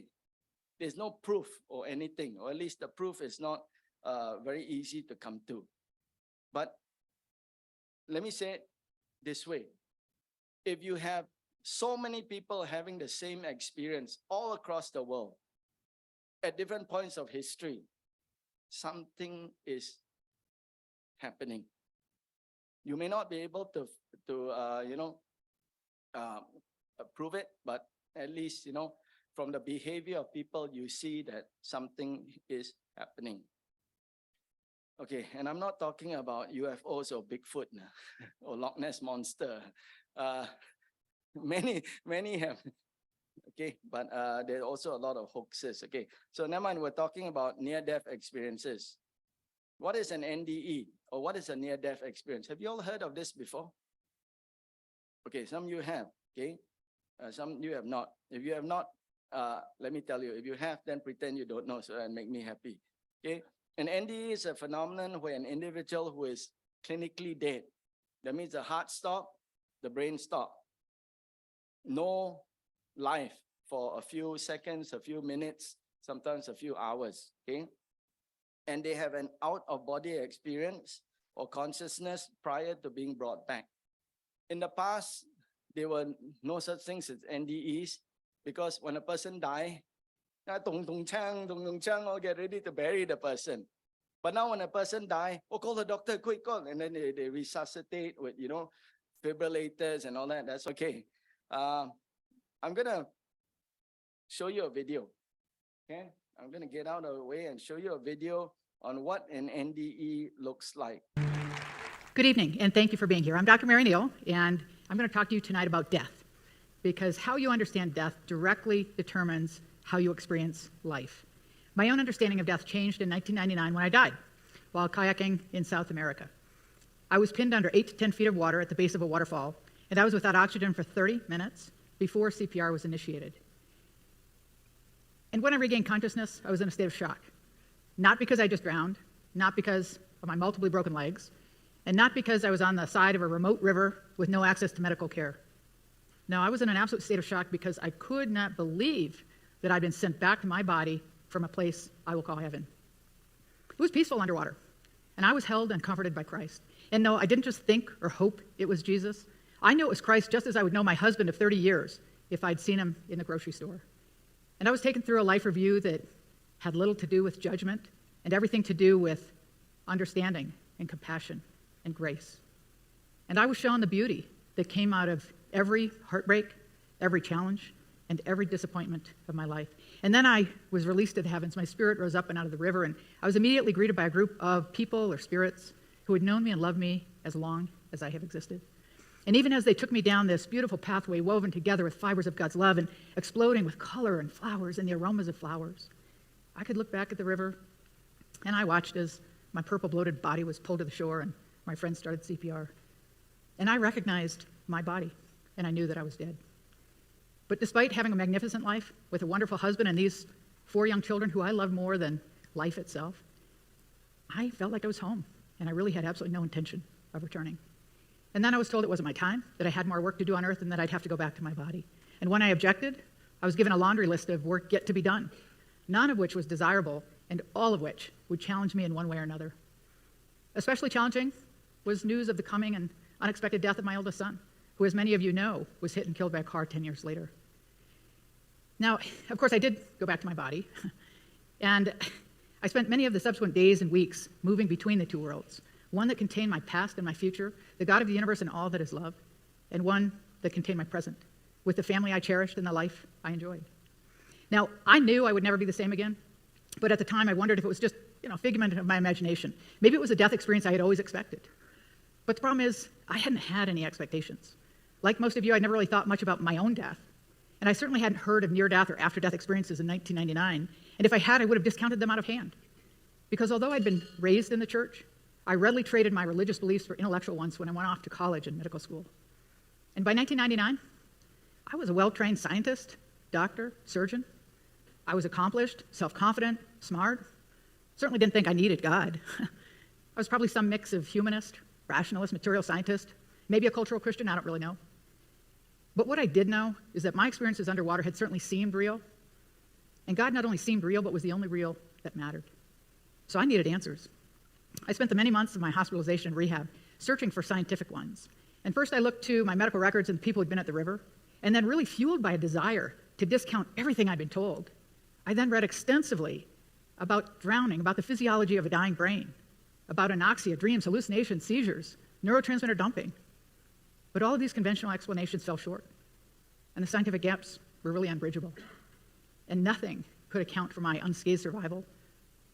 There's no proof or anything, or at least the proof is not very easy to come to. But let me say it this way. If you have so many people having the same experience all across the world at different points of history, something is happening. You may not be able to prove it, but at least, from the behavior of people, you see that something is happening. Okay, and I'm not talking about UFOs or Bigfoot or Loch Ness Monster. Many have, okay, but there are also a lot of hoaxes. Okay, so never mind, we're talking about near-death experiences. What is an NDE, or what is a near-death experience? Have you all heard of this before? Okay, some of you have, okay? Some of you have not. If you have not, let me tell you, if you have, then pretend you don't know, so that make me happy, okay? An NDE is a phenomenon where an individual who is clinically dead, that means the heart stop, the brain stop, no life for a few seconds, a few minutes, sometimes a few hours, okay? And they have an out-of-body experience or consciousness prior to being brought back. In the past, there were no such things as NDEs, because when a person dies, all get ready to bury the person. But now when a person dies, call the doctor, quick, call. And then they resuscitate with, fibrillators and all that. That's okay. I'm going to show you a video. Okay? I'm going to get out of the way and show you a video on what an NDE looks like. Good evening, and thank you for being here. I'm Dr. Mary Neal, and I'm going to talk to you tonight about death, because how you understand death directly determines how you experience life. My own understanding of death changed in 1999 when I died while kayaking in South America. I was pinned under 8 to 10 feet of water at the base of a waterfall, and I was without oxygen for 30 minutes before CPR was initiated. And when I regained consciousness, I was in a state of shock. Not because I just drowned, not because of my multiply broken legs, and not because I was on the side of a remote river with no access to medical care. No, I was in an absolute state of shock because I could not believe that I'd been sent back to my body from a place I will call heaven. It was peaceful underwater, and I was held and comforted by Christ. And no, I didn't just think or hope it was Jesus. I knew it was Christ just as I would know my husband of 30 years if I'd seen him in the grocery store. And I was taken through a life review that had little to do with judgment and everything to do with understanding and compassion and grace. And I was shown the beauty that came out of every heartbreak, every challenge, and every disappointment of my life. And then I was released to the heavens. My spirit rose up and out of the river, and I was immediately greeted by a group of people or spirits who had known me and loved me as long as I have existed. And even as they took me down this beautiful pathway woven together with fibers of God's love and exploding with color and flowers and the aromas of flowers, I could look back at the river, and I watched as my purple bloated body was pulled to the shore and my friends started CPR. And I recognized my body, and I knew that I was dead. But despite having a magnificent life with a wonderful husband and these 4 young children who I love more than life itself, I felt like I was home, and I really had absolutely no intention of returning. And then I was told it wasn't my time, that I had more work to do on earth, and that I'd have to go back to my body. And when I objected, I was given a laundry list of work yet to be done, none of which was desirable, and all of which would challenge me in one way or another. Especially challenging was news of the coming and unexpected death of my oldest son, who, as many of you know, was hit and killed by a car 10 years later. Now, of course, I did go back to my body, and I spent many of the subsequent days and weeks moving between the two worlds, one that contained my past and my future, the God of the universe and all that is love, and one that contained my present, with the family I cherished and the life I enjoyed. Now, I knew I would never be the same again, But at the time, I wondered if it was just, a figment of my imagination. Maybe it was a death experience I had always expected. But the problem is, I hadn't had any expectations. Like most of you, I never really thought much about my own death. And I certainly hadn't heard of near-death or after-death experiences in 1999. And if I had, I would have discounted them out of hand. Because although I'd been raised in the church, I readily traded my religious beliefs for intellectual ones when I went off to college and medical school. And by 1999, I was a well-trained scientist, doctor, surgeon. I was accomplished, self-confident, smart. Certainly didn't think I needed God. I was probably some mix of humanist, rationalist, material scientist, maybe a cultural Christian, I don't really know. But what I did know is that my experiences underwater had certainly seemed real. And God not only seemed real, but was the only real that mattered. So I needed answers. I spent the many months of my hospitalization and rehab searching for scientific ones. And first I looked to my medical records and the people who'd been at the river, and then really fueled by a desire to discount everything I'd been told, I then read extensively about drowning, about the physiology of a dying brain, about anoxia, dreams, hallucinations, seizures, neurotransmitter dumping. But all of these conventional explanations fell short, and the scientific gaps were really unbridgeable. And nothing could account for my unscathed survival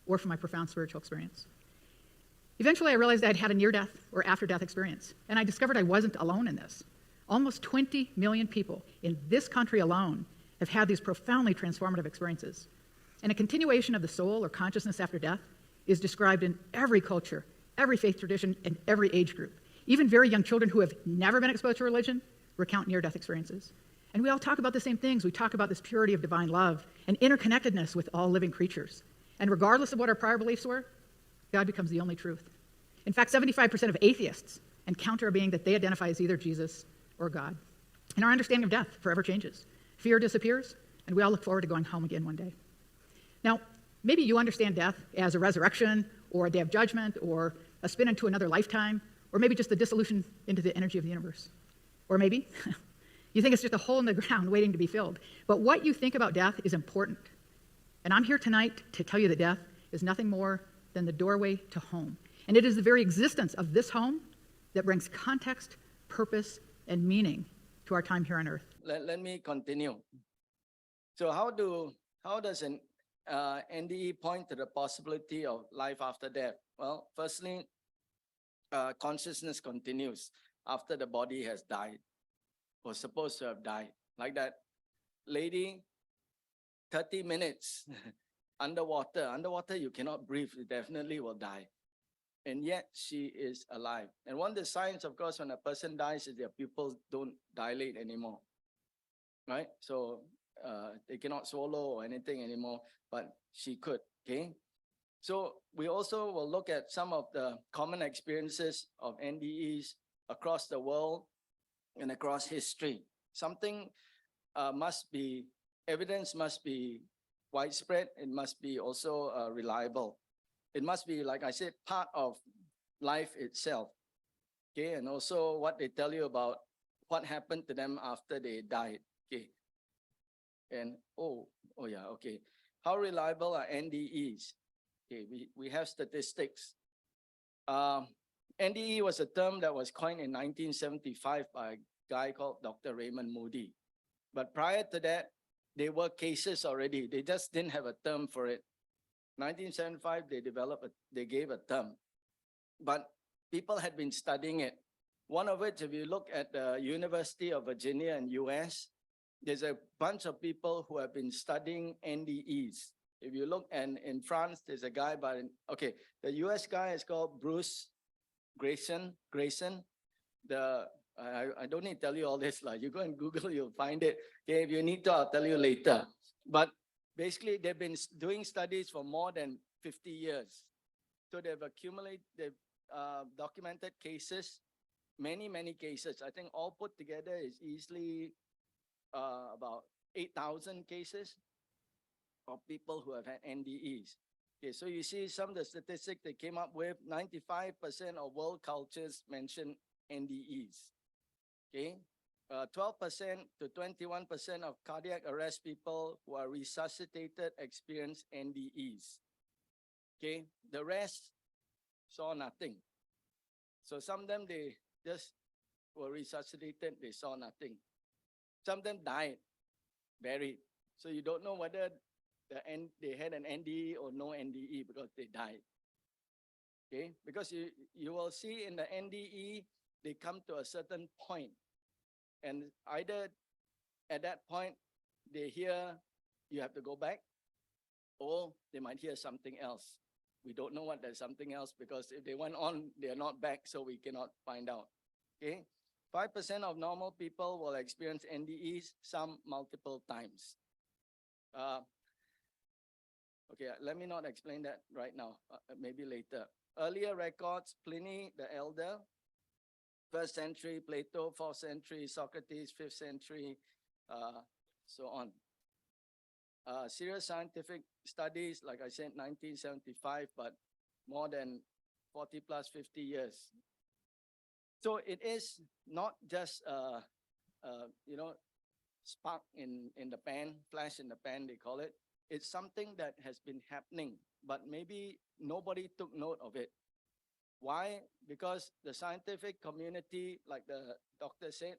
or for my profound spiritual experience. Eventually, I realized I'd had a near-death or after-death experience, and I discovered I wasn't alone in this. Almost 20 million people in this country alone have had these profoundly transformative experiences. And a continuation of the soul or consciousness after death is described in every culture, every faith tradition, and every age group. Even very young children who have never been exposed to religion recount near-death experiences. And we all talk about the same things. We talk about this purity of divine love and interconnectedness with all living creatures. And regardless of what our prior beliefs were, God becomes the only truth. In fact, 75% of atheists encounter a being that they identify as either Jesus or God. And our understanding of death forever changes. Fear disappears, and we all look forward to going home again one day. Now, maybe you understand death as a resurrection, or a day of judgment, or a spin into another lifetime, or maybe just the dissolution into the energy of the universe. Or maybe you think it's just a hole in the ground waiting to be filled. But what you think about death is important. And I'm here tonight to tell you that death is nothing more than the doorway to home. And it is the very existence of this home that brings context, purpose, and meaning to our time here on earth. Let me continue. So how does an NDE point to the possibility of life after death? Well, firstly, consciousness continues after the body has died, or supposed to have died. Like that lady, 30 minutes underwater. Underwater, you cannot breathe. You definitely will die. And yet she is alive. And one of the signs, of course, when a person dies is their pupils don't dilate anymore, right? So they cannot swallow or anything anymore, but she could, okay? So we also will look at some of the common experiences of NDEs across the world and across history. Evidence must be widespread. It must be also reliable. It must be, like I said, part of life itself, okay? And also what they tell you about what happened to them after they died, okay? And, yeah, okay. How reliable are NDEs? Okay, we have statistics. NDE was a term that was coined in 1975 by a guy called Dr. Raymond Moody. But prior to that, they were cases already. They just didn't have a term for it. 1975, they gave a term, but people had been studying it. One of which, if you look at the University of Virginia in US, there's a bunch of people who have been studying NDEs. If you look, and in France, there's a guy the US guy is called Bruce Greyson. I don't need to tell you all this, you go and Google, you'll find it. Okay, if you need to, I'll tell you later. But basically, they've been doing studies for more than 50 years. So they've documented cases, many cases. I think all put together is easily about 8,000 cases of people who have had NDEs. Okay, so you see some of the statistics they came up with. 95% of world cultures mention NDEs. Okay, 12% to 21% of cardiac arrest people who are resuscitated experience NDEs. Okay, the rest saw nothing. So some of them, they just were resuscitated, they saw nothing. Some of them died, buried. So you don't know whether they had an NDE or no NDE because they died. Okay, because you will see in the NDE, they come to a certain point, and either at that point they hear you have to go back, or they might hear something else. We don't know what that something else, because if they went on, they are not back, so we cannot find out. Okay, 5% of normal people will experience NDEs, some multiple times. Okay, let me not explain that right now, maybe later. Earlier records, Pliny the Elder, 1st century, Plato, 4th century, Socrates, 5th century, so on. Serious scientific studies, like I said, 1975, but more than 40 plus 50 years. So it is not just, spark in the pan, flash in the pan, they call it. It's something that has been happening, but maybe nobody took note of it. Why? Because the scientific community, like the doctor said,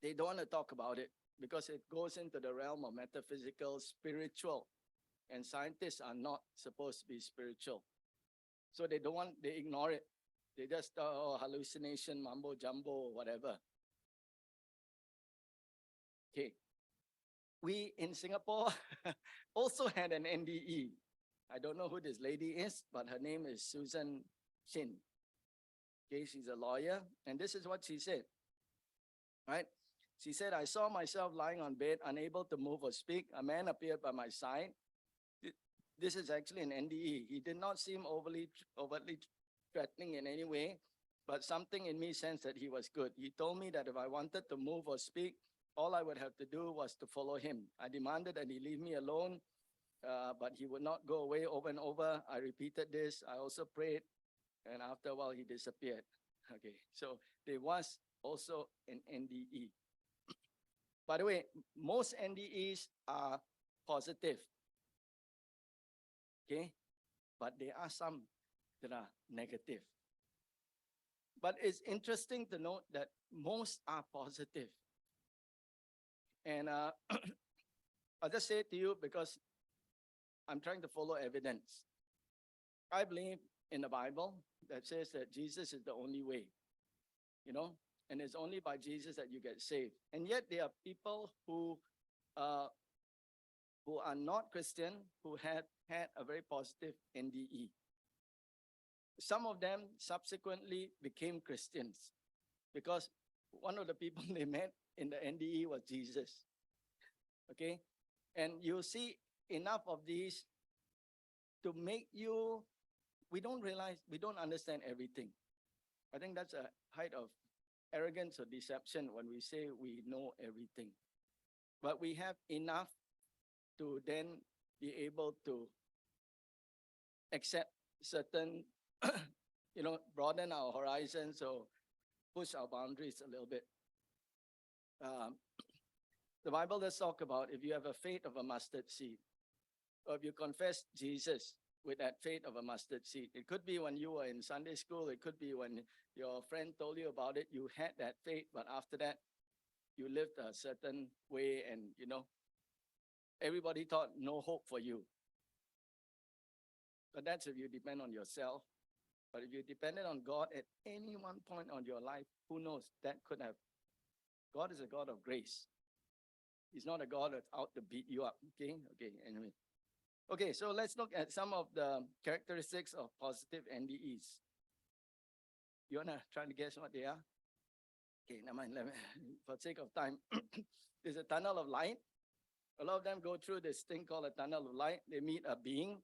they don't want to talk about it because it goes into the realm of metaphysical, spiritual, and scientists are not supposed to be spiritual. So they ignore it. They just, hallucination, mumbo jumbo, whatever. Okay. We in Singapore also had an NDE. I don't know who this lady is, but her name is Susan Shin. Okay, she's a lawyer, and this is what she said, right? She said, I saw myself lying on bed, unable to move or speak. A man appeared by my side. This is actually an NDE. He did not seem overtly threatening in any way, but something in me sensed that he was good. He told me that if I wanted to move or speak, all I would have to do was to follow him. I demanded that he leave me alone, but he would not go away over and over. I repeated this. I also prayed, and after a while, he disappeared. Okay, so there was also an NDE. By the way, most NDEs are positive. Okay, but there are some that are negative. But it's interesting to note that most are positive. And I'll just say it to you because I'm trying to follow evidence. I believe in the Bible that says that Jesus is the only way, and it's only by Jesus that you get saved. And yet there are people who are not Christian who had a very positive NDE. Some of them subsequently became Christians because one of the people they met in the NDE was Jesus. Okay? And you see enough of these to make you, we don't understand everything. I think that's a height of arrogance or deception when we say we know everything. But we have enough to then be able to accept certain, broaden our horizons or push our boundaries a little bit. The Bible does talk about if you have a faith of a mustard seed, or if you confess Jesus with that faith of a mustard seed. It could be when you were in Sunday school. It could be when your friend told you about it. You had that faith, but after that, you lived a certain way and, everybody thought no hope for you. But that's if you depend on yourself. But if you depended on God at any one point on your life, who knows, that could have. God is a God of grace. He's not a God that's out to beat you up. Okay, anyway. Okay, so let's look at some of the characteristics of positive NDEs. You want to try to guess what they are? Okay, never mind. For sake of time, there's a tunnel of light. A lot of them go through this thing called a tunnel of light. They meet a being,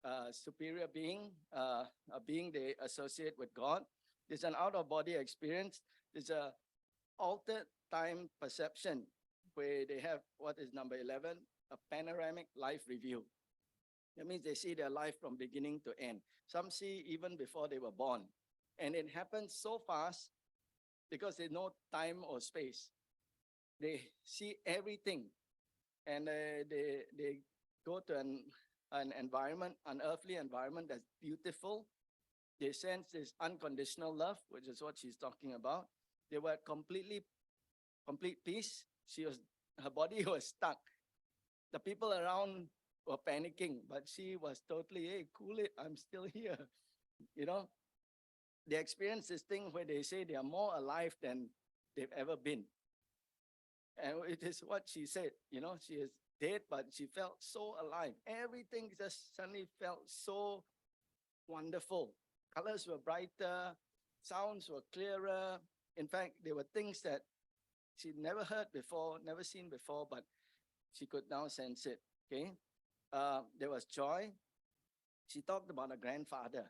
a superior being, a being they associate with God. There's an out-of-body experience. There's a altered time perception where they have what is number 11, a panoramic life review. That means they see their life from beginning to end. Some see even before they were born. And it happens so fast because there's no time or space. They see everything. And they go to an environment, an earthly environment that's beautiful. They sense this unconditional love, which is what she's talking about. They were complete peace. Her body was stuck. The people around were panicking, but she was totally, hey, cool it, I'm still here. You know, they experience this thing where they say they are more alive than they've ever been. And it is what she said, you know, she is dead, but she felt so alive. Everything just suddenly felt so wonderful. Colors were brighter, sounds were clearer. In fact, there were things that she'd never heard before, never seen before, but she could now sense it. Okay. There was joy. She talked about a grandfather,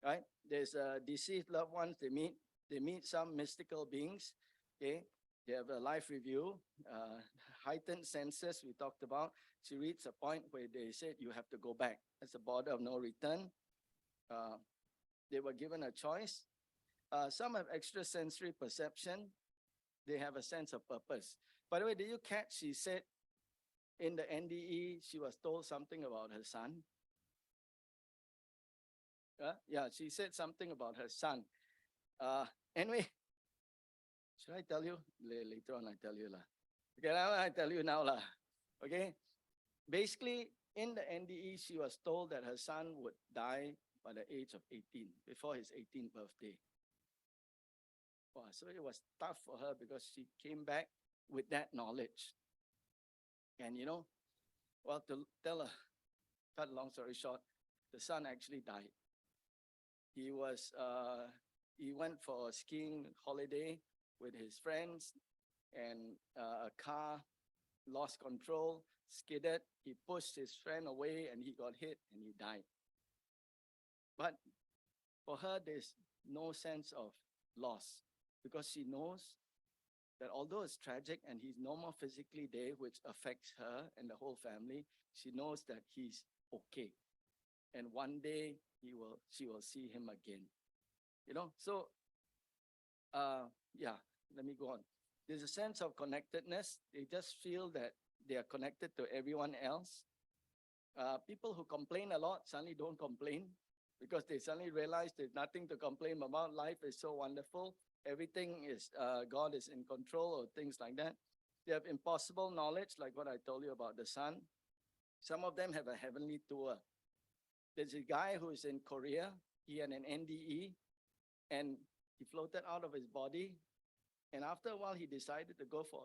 right? There's deceased loved ones, they meet some mystical beings. Okay. They have a life review, heightened senses we talked about. She reached a point where they said, you have to go back. That's a border of no return. They were given a choice. Some have extrasensory perception. They have a sense of purpose. By the way, did you catch she said in the NDE, she was told something about her son? Yeah, she said something about her son. Anyway, should I tell you? Later on, I tell you lah. Okay, now I tell you now lah. Okay, basically in the NDE, she was told that her son would die by the age of 18, before his 18th birthday. Wow, so it was tough for her because she came back with that knowledge. And you know, well, to tell a cut a long story short, the son actually died. He went for a skiing holiday with his friends, and a car lost control, skidded. He pushed his friend away and he got hit and he died. But for her, there's no sense of loss because she knows that although it's tragic and he's no more physically there, which affects her and the whole family, she knows that he's okay. And one day she will see him again. You know, so yeah, let me go on. There's a sense of connectedness. They just feel that they are connected to everyone else. People who complain a lot suddenly don't complain because they suddenly realize there's nothing to complain about. Life is so wonderful. Everything is, God is in control or things like that. They have impossible knowledge, like what I told you about the sun. Some of them have a heavenly tour. There's a guy who is in Korea. He had an NDE and he floated out of his body. And after a while, he decided to go for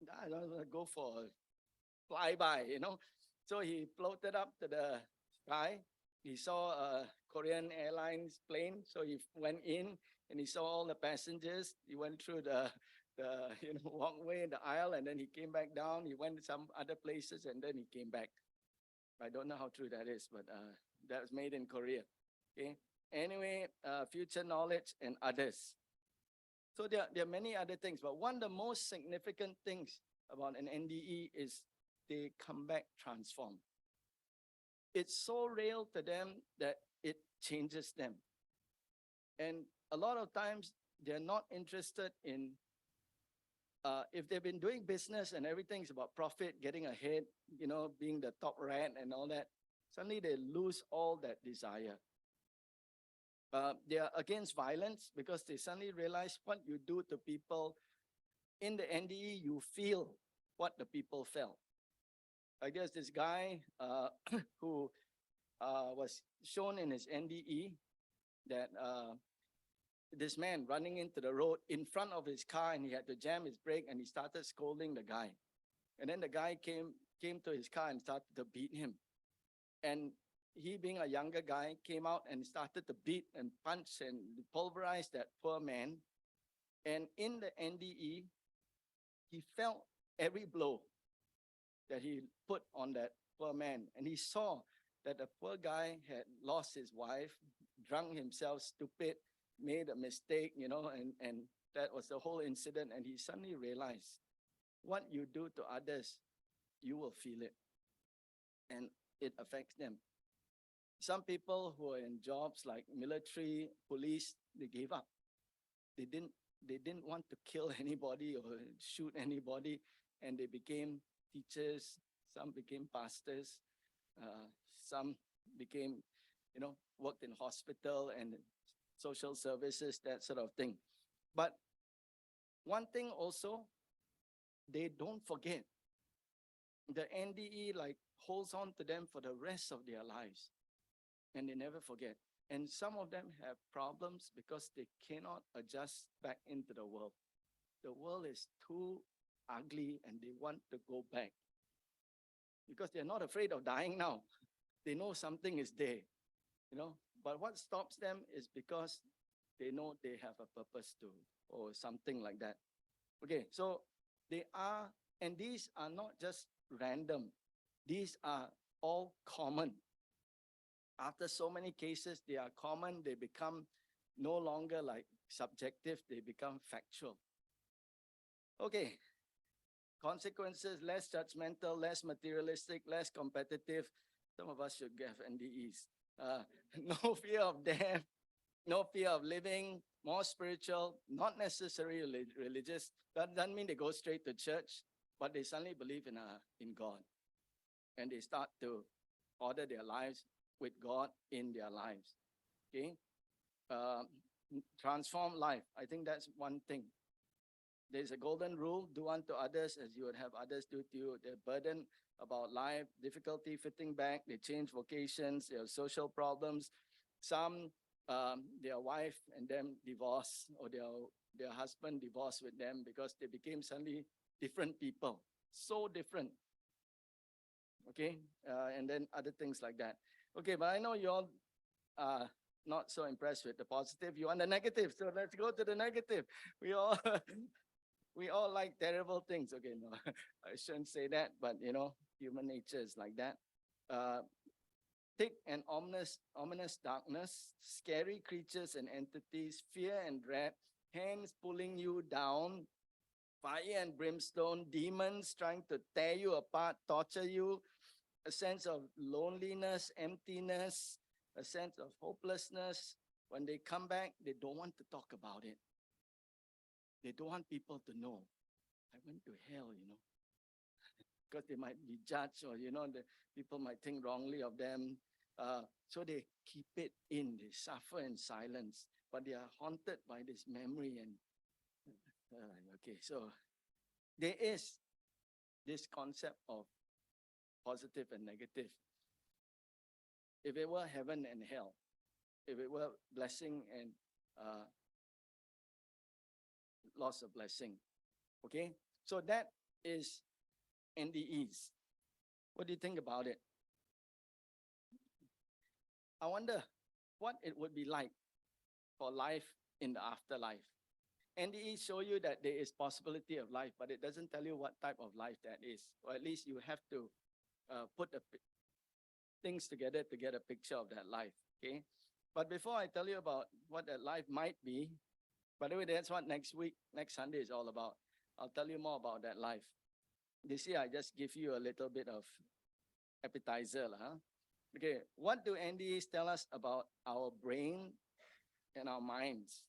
a flyby, you know. So he floated up to the sky. He saw a Korean Airlines plane. So he went in and he saw all the passengers. He went through the walkway, the aisle, and then he came back down. He went to some other places and then he came back. I don't know how true that is, but that was made in Korea. Okay. Anyway, future knowledge and others. So there are many other things, but one of the most significant things about an NDE is they come back transformed. It's so real to them that it changes them. And a lot of times they're not interested in, if they've been doing business and everything's about profit, getting ahead, you know, being the top rat and all that, suddenly they lose all that desire. They are against violence because they suddenly realize what you do to people. In the NDE, you feel what the people felt. I guess this guy who was shown in his NDE that this man running into the road in front of his car and he had to jam his brake and he started scolding the guy. And then the guy came to his car and started to beat him. And he, being a younger guy, came out and started to beat and punch and pulverize that poor man. And in the NDE, he felt every blow that he put on that poor man. And he saw that the poor guy had lost his wife, drunk himself stupid, made a mistake, you know, and that was the whole incident. And he suddenly realized what you do to others, you will feel it. And it affects them. Some people who are in jobs like military, police, they gave up. They didn't want to kill anybody or shoot anybody, and they became teachers. Some became pastors. Some became, you know, worked in hospital and social services, that sort of thing. But one thing also, they don't forget the NDE like holds on to them for the rest of their lives, and they never forget. And some of them have problems because they cannot adjust back into the world. The world is too ugly and they want to go back because they're not afraid of dying now. They know something is there, you know. But what stops them is because they know they have a purpose to, or something like that. Okay, so they are, and these are not just random, these are all common. After so many cases, they are common, they become no longer like subjective, they become factual. Okay, consequences, less judgmental, less materialistic, less competitive. Some of us should have NDEs. No fear of death, no fear of living, more spiritual, not necessarily religious. That doesn't mean they go straight to church, but they suddenly believe in God. And they start to order their lives with God in their lives. Okay? Transform life. I think that's one thing. There's a golden rule, do unto others as you would have others do to you. They're burdened about life, difficulty fitting back, they change vocations, they have social problems. Some, their wife and them divorce, or their husband divorced with them because they became suddenly different people, so different. Okay, and then other things like that. Okay, but I know you all are not so impressed with the positive. You want the negative, so let's go to the negative. We all we all like terrible things. Okay, no, I shouldn't say that, but you know, human nature is like that. Thick and ominous darkness, scary creatures and entities, fear and dread, hands pulling you down, fire and brimstone, demons trying to tear you apart, torture you, a sense of loneliness, emptiness, a sense of hopelessness. When they come back, they don't want to talk about it. They don't want people to know. I went to hell, you know, because they might be judged, or, you know, the people might think wrongly of them. So they keep it in, they suffer in silence, but they are haunted by this memory. And okay, so there is this concept of positive and negative. If it were heaven and hell, if it were blessing and loss of blessing, okay? So that is NDEs. What do you think about it? I wonder what it would be like for life in the afterlife. NDEs show you that there is possibility of life, but it doesn't tell you what type of life that is. Or at least you have to put the things together to get a picture of that life, okay? But before I tell you about what that life might be, by the way, that's what next week, next Sunday is all about. I'll tell you more about that life. This year, I just give you a little bit of appetizer. Huh? Okay, what do NDEs tell us about our brain and our minds?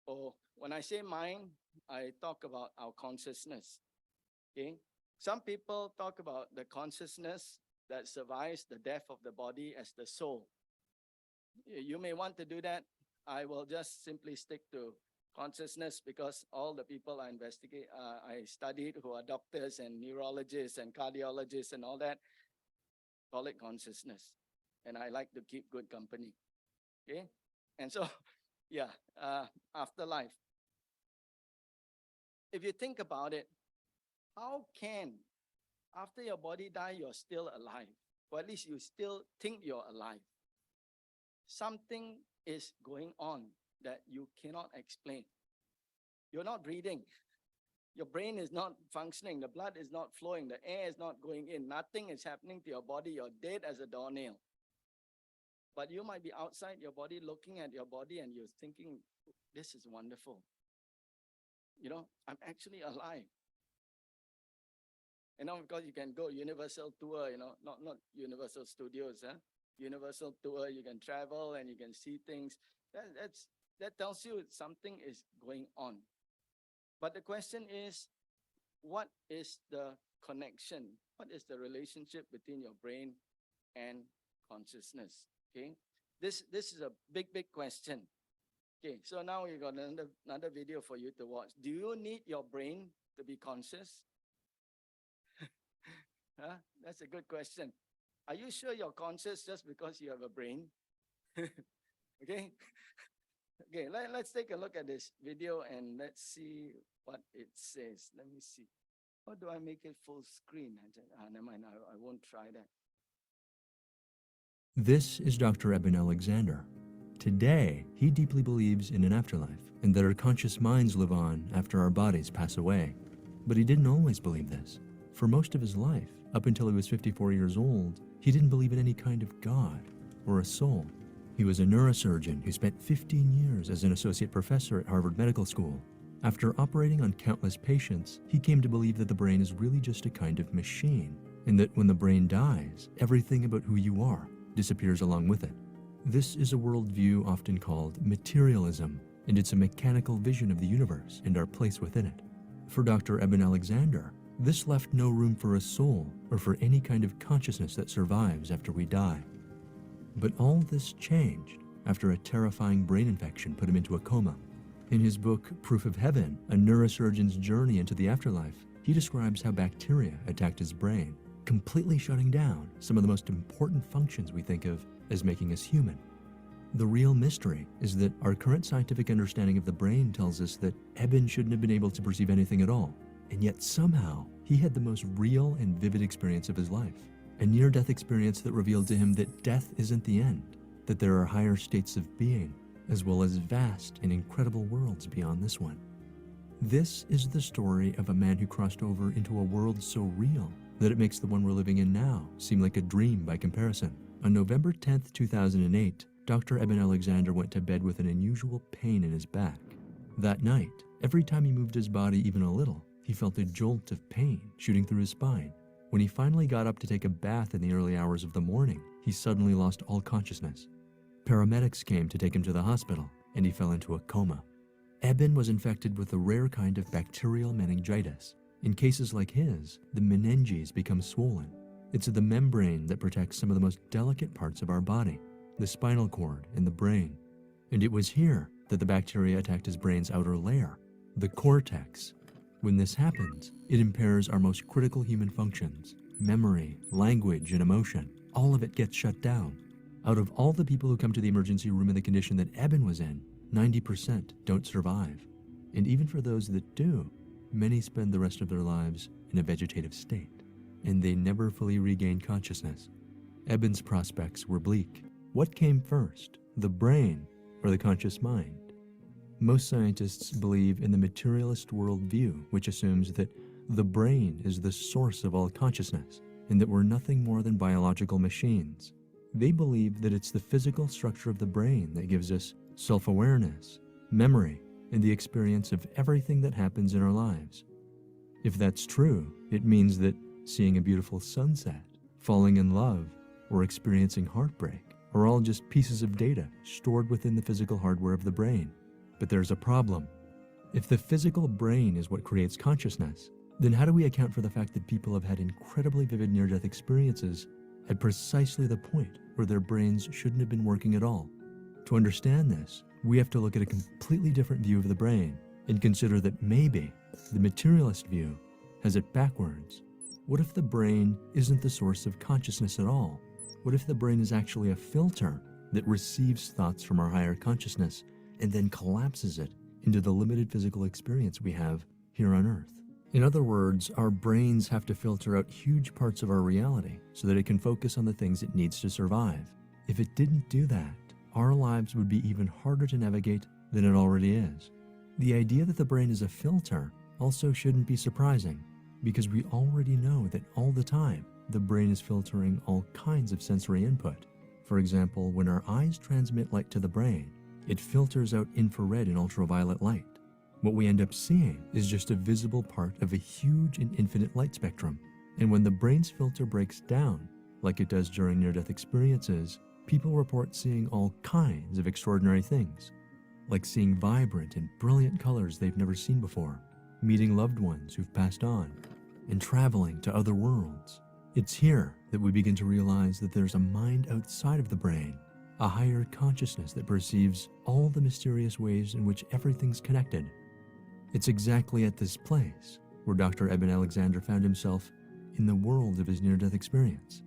Or when I say mind, I talk about our consciousness. Okay, some people talk about the consciousness that survives the death of the body as the soul. You may want to do that. I will just simply stick to consciousness because all the people I studied who are doctors and neurologists and cardiologists and all that, call it consciousness. And I like to keep good company. Okay? And so, yeah, afterlife. If you think about it, how can, after your body die, you're still alive? Or at least you still think you're alive. Something is going on that you cannot explain. You're not breathing. Your brain is not functioning. The blood is not flowing. The air is not going in. Nothing is happening to your body. You're dead as a doornail. But you might be outside your body looking at your body and you're thinking, this is wonderful. You know, I'm actually alive. You know, because you can go Universal tour, you know, not Universal Studios, huh? Universal tour, you can travel and you can see things. That tells you something is going on. But the question is, what is the connection? What is the relationship between your brain and consciousness? Okay, this is a big question. Okay, so now we got another video for you to watch. Do you need your brain to be conscious? Huh? That's a good question. Are you sure you're conscious just because you have a brain? Okay. Okay, let's take a look at this video and let's see what it says. Let me see. How do I make it full screen? Never mind, I won't try that. This is Dr. Eben Alexander. Today, he deeply believes in an afterlife and that our conscious minds live on after our bodies pass away. But he didn't always believe this. For most of his life, up until he was 54 years old, he didn't believe in any kind of God or a soul. He was a neurosurgeon who spent 15 years as an associate professor at Harvard Medical School. After operating on countless patients, he came to believe that the brain is really just a kind of machine, and that when the brain dies, everything about who you are disappears along with it. This is a worldview often called materialism, and it's a mechanical vision of the universe and our place within it. For Dr. Eben Alexander, this left no room for a soul or for any kind of consciousness that survives after we die. But all this changed after a terrifying brain infection put him into a coma. In his book, Proof of Heaven, A Neurosurgeon's Journey into the Afterlife, he describes how bacteria attacked his brain, completely shutting down some of the most important functions we think of as making us human. The real mystery is that our current scientific understanding of the brain tells us that Eben shouldn't have been able to perceive anything at all, and yet somehow he had the most real and vivid experience of his life. A near-death experience that revealed to him that death isn't the end, that there are higher states of being, as well as vast and incredible worlds beyond this one. This is the story of a man who crossed over into a world so real that it makes the one we're living in now seem like a dream by comparison. On November 10th, 2008, Dr. Eben Alexander went to bed with an unusual pain in his back. That night, every time he moved his body even a little, he felt a jolt of pain shooting through his spine. When he finally got up to take a bath in the early hours of the morning, he suddenly lost all consciousness. Paramedics came to take him to the hospital, and he fell into a coma. Eben was infected with a rare kind of bacterial meningitis. In cases like his, the meninges become swollen. It's the membrane that protects some of the most delicate parts of our body, the spinal cord and the brain. And it was here that the bacteria attacked his brain's outer layer, the cortex. When this happens, it impairs our most critical human functions, memory, language, and emotion. All of it gets shut down. Out of all the people who come to the emergency room in the condition that Eben was in, 90% don't survive. And even for those that do, many spend the rest of their lives in a vegetative state, and they never fully regain consciousness. Eben's prospects were bleak. What came first, the brain or the conscious mind? Most scientists believe in the materialist worldview, which assumes that the brain is the source of all consciousness, and that we're nothing more than biological machines. They believe that it's the physical structure of the brain that gives us self-awareness, memory, and the experience of everything that happens in our lives. If that's true, it means that seeing a beautiful sunset, falling in love, or experiencing heartbreak are all just pieces of data stored within the physical hardware of the brain. But there's a problem. If the physical brain is what creates consciousness, then how do we account for the fact that people have had incredibly vivid near-death experiences at precisely the point where their brains shouldn't have been working at all? To understand this, we have to look at a completely different view of the brain and consider that maybe the materialist view has it backwards. What if the brain isn't the source of consciousness at all? What if the brain is actually a filter that receives thoughts from our higher consciousness and then collapses it into the limited physical experience we have here on Earth? In other words, our brains have to filter out huge parts of our reality so that it can focus on the things it needs to survive. If it didn't do that, our lives would be even harder to navigate than it already is. The idea that the brain is a filter also shouldn't be surprising, because we already know that all the time the brain is filtering all kinds of sensory input. For example, when our eyes transmit light to the brain, it filters out infrared and ultraviolet light. What we end up seeing is just a visible part of a huge and infinite light spectrum. And when the brain's filter breaks down, like it does during near-death experiences, people report seeing all kinds of extraordinary things, like seeing vibrant and brilliant colors they've never seen before, meeting loved ones who've passed on, and traveling to other worlds. It's here that we begin to realize that there's a mind outside of the brain, a higher consciousness that perceives all the mysterious ways in which everything's connected. It's exactly at this place where Dr. Eben Alexander found himself in the world of his near-death experience.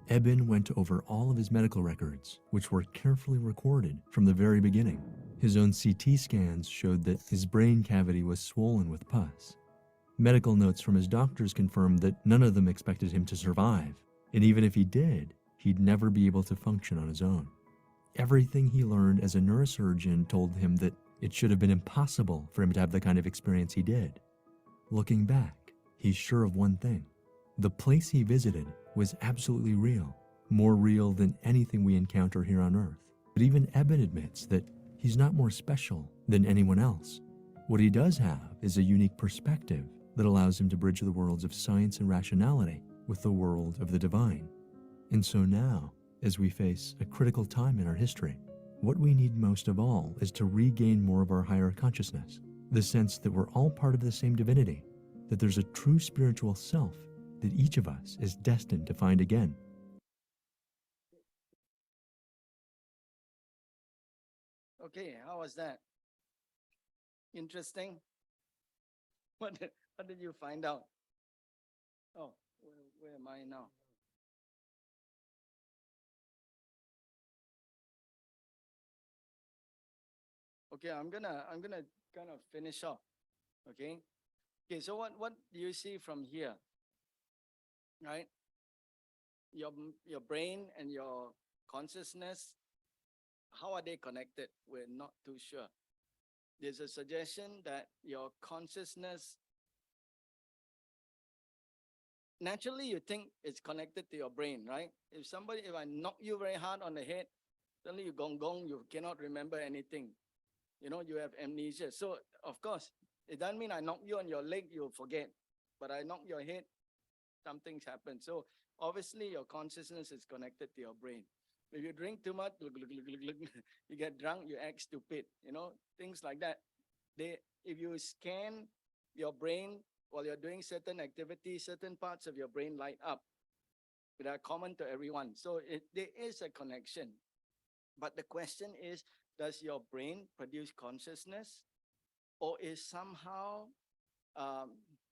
Eben went over all of his medical records, which were carefully recorded from the very beginning. His own CT scans showed that his brain cavity was swollen with pus. Medical notes from his doctors confirmed that none of them expected him to survive, and even if he did, he'd never be able to function on his own. Everything he learned as a neurosurgeon told him that it should have been impossible for him to have the kind of experience he did. Looking back, he's sure of one thing. The place he visited was absolutely real, more real than anything we encounter here on Earth. But even Eben admits that he's not more special than anyone else. What he does have is a unique perspective that allows him to bridge the worlds of science and rationality with the world of the divine. And so now, as we face a critical time in our history, what we need most of all is to regain more of our higher consciousness, the sense that we're all part of the same divinity, that there's a true spiritual self that each of us is destined to find again. Okay, how was that? Interesting? What did you find out? Oh, where am I now? Okay, I'm gonna kind of finish off. Okay. Okay, so what do you see from here? Right? Your brain and your consciousness, how are they connected? We're not too sure. There's a suggestion that your consciousness, naturally you think it's connected to your brain, right? If I knock you very hard on the head, suddenly you gong, you cannot remember anything. You know, you have amnesia. So of course, it doesn't mean I knock you on your leg, you'll forget. But I knock your head, something's happened. So obviously your consciousness is connected to your brain. If you drink too much, you get drunk, you act stupid, you know, things like that. If you scan your brain while you're doing certain activities, certain parts of your brain light up. That are common to everyone. So there is a connection. But the question is, does your brain produce consciousness? Or is somehow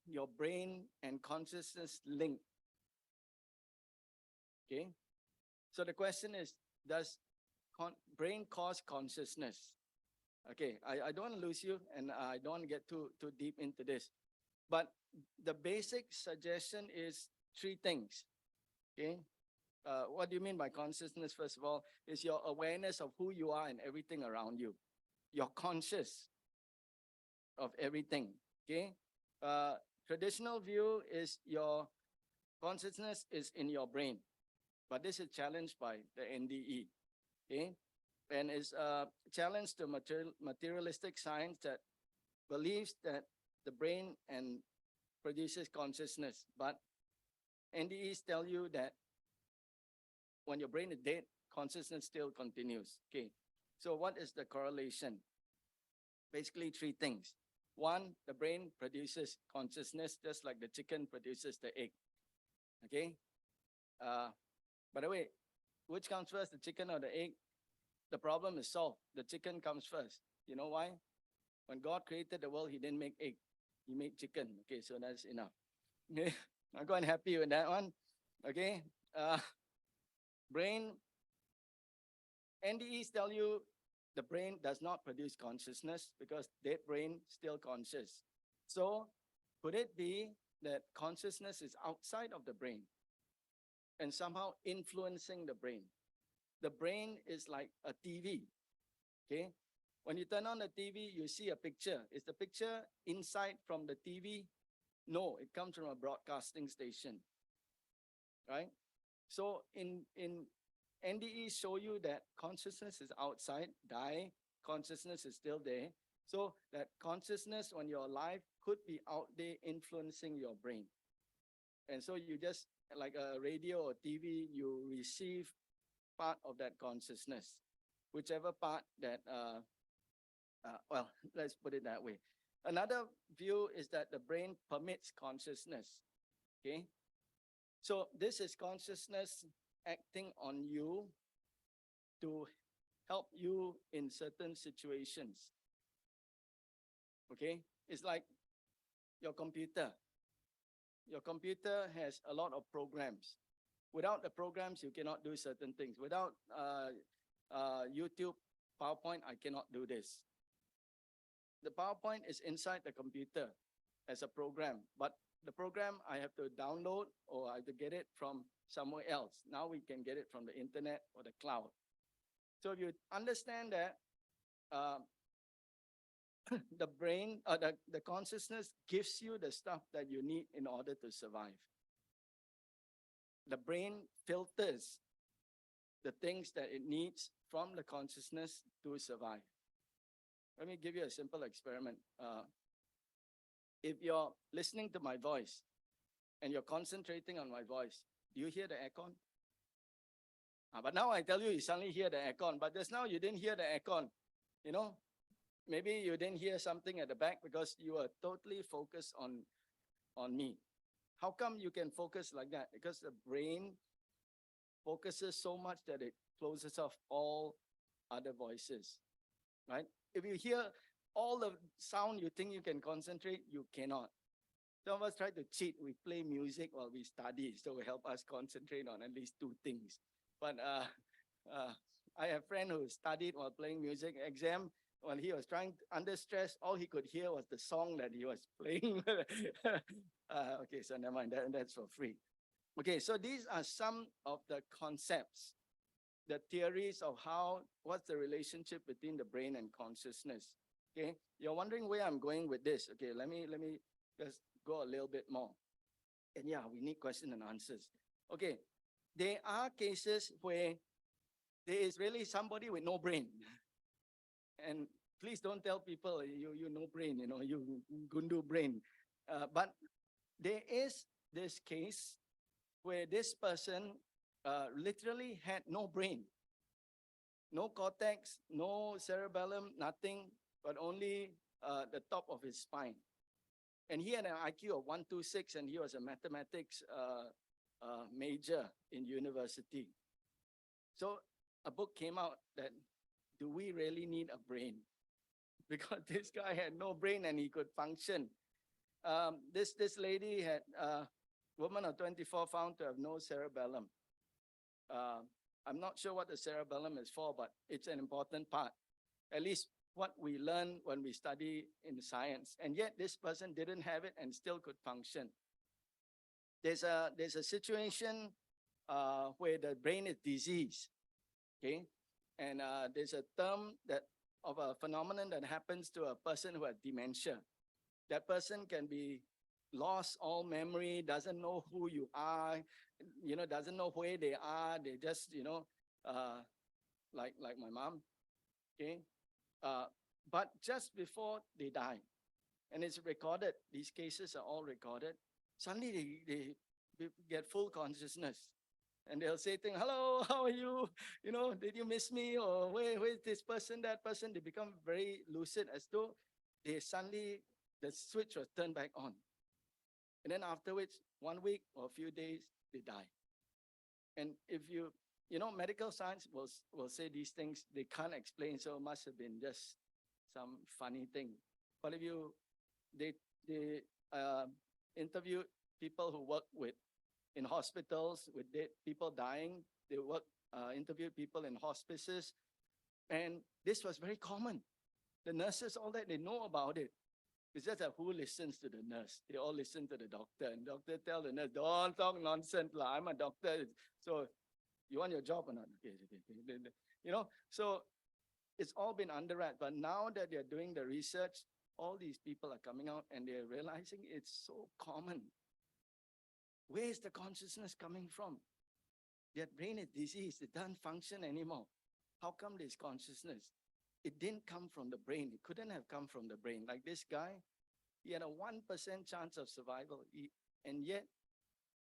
your brain and consciousness linked? Okay. So the question is, does brain cause consciousness? Okay, I don't want to lose you, and I don't want to get too deep into this. But the basic suggestion is three things. Okay. What do you mean by consciousness? First of all, is your awareness of who you are and everything around you. You're conscious of everything. Okay. Traditional view is your consciousness is in your brain, but this is challenged by the NDE. Okay. And it's a challenge to materialistic science that believes that the brain and produces consciousness, but NDEs tell you that when your brain is dead, consciousness still continues. Okay, so what is the correlation? Basically three things. One, the brain produces consciousness just like the chicken produces the egg. Okay. By the way, which comes first, the chicken or the egg? The problem is solved. The chicken comes first. You know why? When God created the world, he didn't make egg. He made chicken. Okay, so that's enough. Okay, I'm quite happy with that one. Okay. Brain, NDEs tell you the brain does not produce consciousness because dead brain still conscious. So could it be that consciousness is outside of the brain and somehow influencing the brain? The brain is like a TV, okay? When you turn on the TV, you see a picture. Is the picture inside from the TV? No, it comes from a broadcasting station, right? So in NDE show you that consciousness is outside, consciousness is still there. So that consciousness when you're alive could be out there influencing your brain. And so you just, like a radio or TV, you receive part of that consciousness, whichever part that, well, let's put it that way. Another view is that the brain permits consciousness, okay? So this is consciousness acting on you to help you in certain situations, okay? It's like your computer. your computer has a lot of programs. Without the programs, you cannot do certain things. Without YouTube, PowerPoint, I cannot do this. The PowerPoint is inside the computer as a program, but the program I have to download or I have to get it from somewhere else. Now we can get it from the internet or the cloud. So if you understand that, the brain, the consciousness gives you the stuff that you need in order to survive. The brain filters the things that it needs from the consciousness to survive. Let me give you a simple experiment. If you're listening to my voice and you're concentrating on my voice, do you hear the aircon? But now I tell you, you suddenly hear the aircon, but just now you didn't hear the aircon, you know? Maybe you didn't hear something at the back because you were totally focused on me. How come you can focus like that? Because the brain focuses so much that it closes off all other voices, right? If you hear all the sound you think you can concentrate, you cannot. Some of us try to cheat. We play music while we study, so it help us concentrate on at least two things. But I have a friend who studied while playing music. Exam, when he was trying under stress, all he could hear was the song that he was playing. Okay, so never mind, that's for free. Okay, so these are some of the concepts, the theories of what's the relationship between the brain and consciousness. Okay, you're wondering where I'm going with this. Okay, let me just go a little bit more. And yeah, we need question and answers. Okay, there are cases where there is really somebody with no brain. And please don't tell people you no brain, you gundu brain. But there is this case where this person literally had no brain, no cortex, no cerebellum, nothing, but only the top of his spine. And he had an IQ of 126, and he was a mathematics major in university. So a book came out that, do we really need a brain? Because this guy had no brain and he could function. This lady had, woman of 24 found to have no cerebellum. I'm not sure what the cerebellum is for, but it's an important part. At least what we learn when we study in science. And yet this person didn't have it and still could function. There's a situation where the brain is diseased, okay? And there's a term of a phenomenon that happens to a person who has dementia. That person can be lost all memory, doesn't know who you are, doesn't know where they are. They just, like my mom, okay? But just before they die, and it's recorded, these cases are all recorded, suddenly they get full consciousness. And they'll say things, hello, how are you? Did you miss me? Or where's this person, that person? They become very lucid as though they suddenly, the switch was turned back on. And then afterwards, 1 week or a few days, they die. And if medical science will say these things, they can't explain, so it must have been just some funny thing. But if they interviewed people who work in hospitals with people dying, they interviewed people in hospices, and this was very common. The nurses, all that, they know about it. It's just that who listens to the nurse? They all listen to the doctor, and doctor tell the nurse, don't talk nonsense, I'm a doctor, so you want your job or not? Okay. So it's all been under wraps, but now that they're doing the research, all these people are coming out and they're realizing it's so common. Where is the consciousness coming from? Their brain is diseased, it doesn't function anymore. How come there's consciousness? It didn't come from the brain. It couldn't have come from the brain. Like this guy, he had a 1% chance of survival, and yet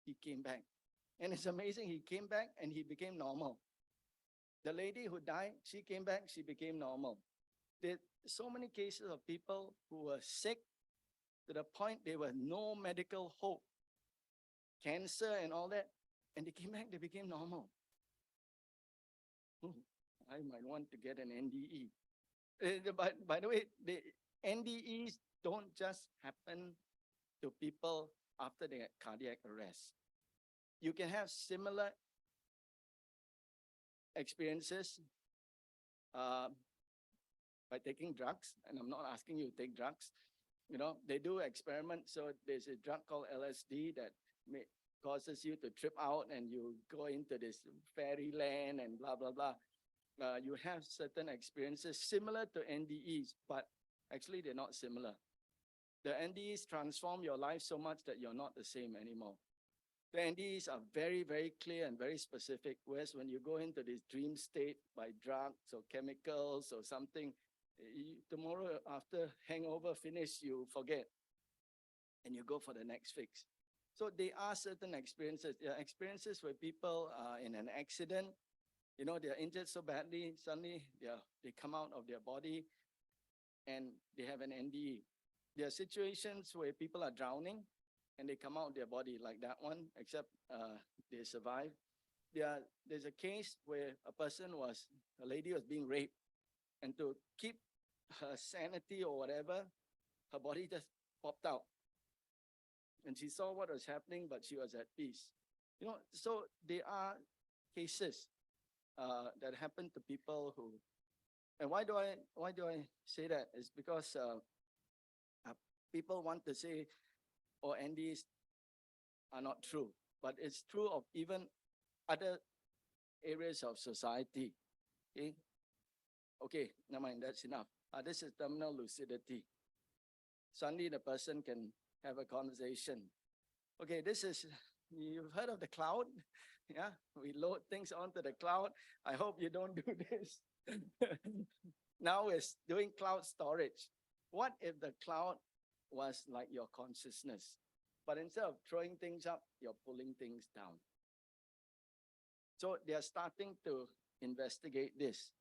he came back. And it's amazing, he came back and he became normal. The lady who died, she came back, she became normal. There's so many cases of people who were sick to the point there was no medical hope, cancer and all that, and they came back, they became normal. I might want to get an NDE. By the way, the NDEs don't just happen to people after they get cardiac arrest. You can have similar experiences by taking drugs, and I'm not asking you to take drugs. You know, they do experiments. So there's a drug called LSD that causes you to trip out and you go into this fairyland and blah, blah, blah. You have certain experiences similar to NDEs, but actually they're not similar. The NDEs transform your life so much that you're not the same anymore. The NDEs are very, very clear and very specific, whereas when you go into this dream state by drugs or chemicals or something, tomorrow after hangover finish, you forget and you go for the next fix. So there are certain experiences. There are experiences where people are in an accident, you know, they're injured so badly, suddenly they come out of their body and they have an NDE. There are situations where people are drowning and they come out of their body like that one, except they survive. There's a case where a lady was being raped, and to keep her sanity or whatever, her body just popped out. And she saw what was happening, but she was at peace. You know, so there are cases that happen to people who, and why do I say that? It's because people want to say, oh, NDs are not true, but it's true of even other areas of society. Okay, never mind, that's enough. This is terminal lucidity. Suddenly the person can have a conversation. Okay, you've heard of the cloud? Yeah, we load things onto the cloud. I hope you don't do this. Now we're doing cloud storage. What if the cloud was like your consciousness? But instead of throwing things up, you're pulling things down. So they are starting to investigate this.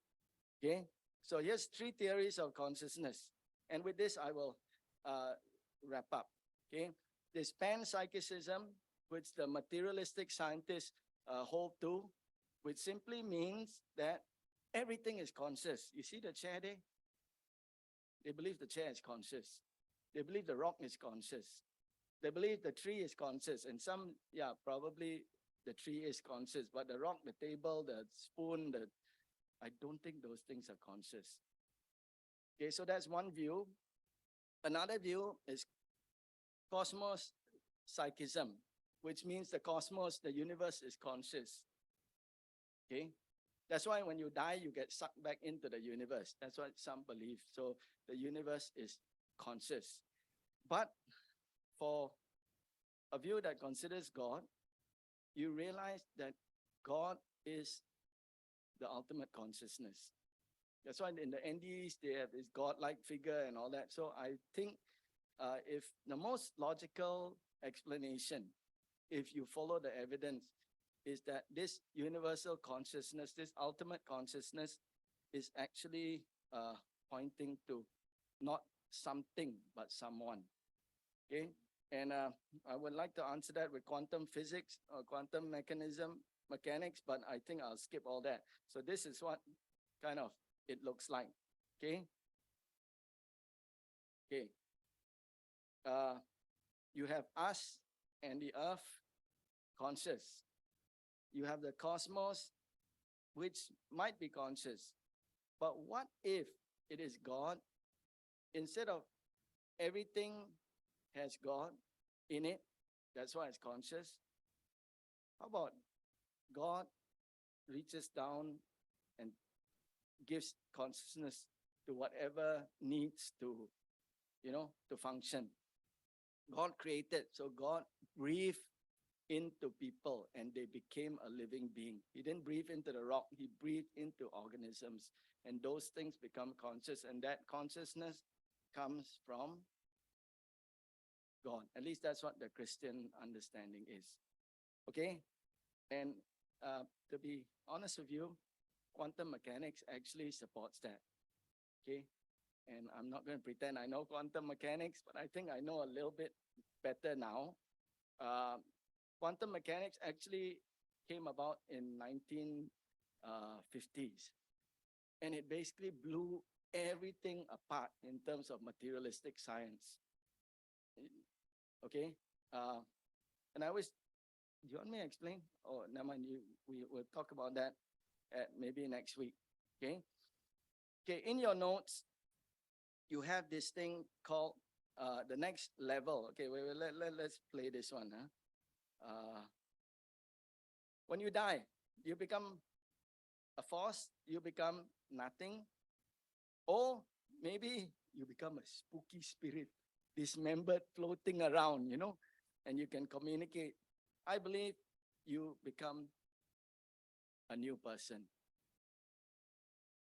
Okay, so here's 3 theories of consciousness. And with this, I will wrap up. Okay, there's panpsychism, which the materialistic scientists hold to, which simply means that everything is conscious. You see the chair there? They believe the chair is conscious. They believe the rock is conscious. They believe the tree is conscious. And some, probably the tree is conscious, but the rock, the table, the spoon, I don't think those things are conscious. Okay, so that's one view. Another view is cosmos psychism, which means the cosmos, the universe is conscious. Okay, that's why when you die, you get sucked back into the universe. That's what some believe. So the universe is conscious. But for a view that considers God, you realize that God is the ultimate consciousness. That's why in the NDEs, they have this God-like figure and all that. So I think if the most logical explanation, if you follow the evidence, is that this universal consciousness, this ultimate consciousness, is actually pointing to not something, but someone. Okay? And I would like to answer that with quantum physics or quantum mechanics, but I think I'll skip all that. So this is what kind of it looks like. Okay? Okay. You have us and the earth conscious. You have the cosmos, which might be conscious. But what if it is God? Instead of everything has God in it, that's why it's conscious. How about God reaches down and gives consciousness to whatever needs to, to function. God created, so God breathed into people and they became a living being. He didn't breathe into the rock, he breathed into organisms, and those things become conscious, and that consciousness comes from God. At least that's what the Christian understanding is. Okay? And to be honest with you, quantum mechanics actually supports that. Okay? And I'm not going to pretend I know quantum mechanics, but I think I know a little bit better now. Quantum mechanics actually came about in 1950s. And it basically blew everything apart in terms of materialistic science. Okay? And I always, do you want me to explain? Oh, never mind. We will talk about that maybe next week. Okay. Okay. In your notes, you have this thing called the next level. Okay. Wait, let's play this one. When you die, you become a force. You become nothing, or maybe you become a spooky spirit, dismembered, floating around, and you can communicate. I believe you become a new person.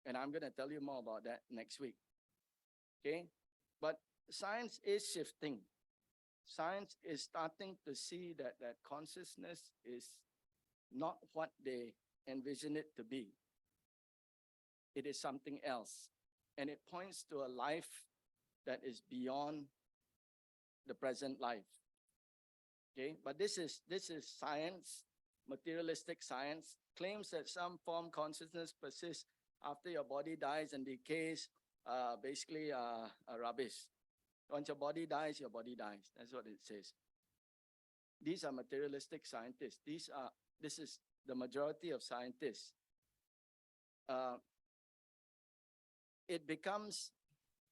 And I'm going to tell you more about that next week. Okay? But science is shifting. Science is starting to see that consciousness is not what they envision it to be. It is something else. And it points to a life that is beyond the present life. Okay, but this is science, materialistic science, claims that some form consciousness persists after your body dies and decays, basically rubbish. Once your body dies, your body dies. That's what it says. These are materialistic scientists. This is the majority of scientists. It becomes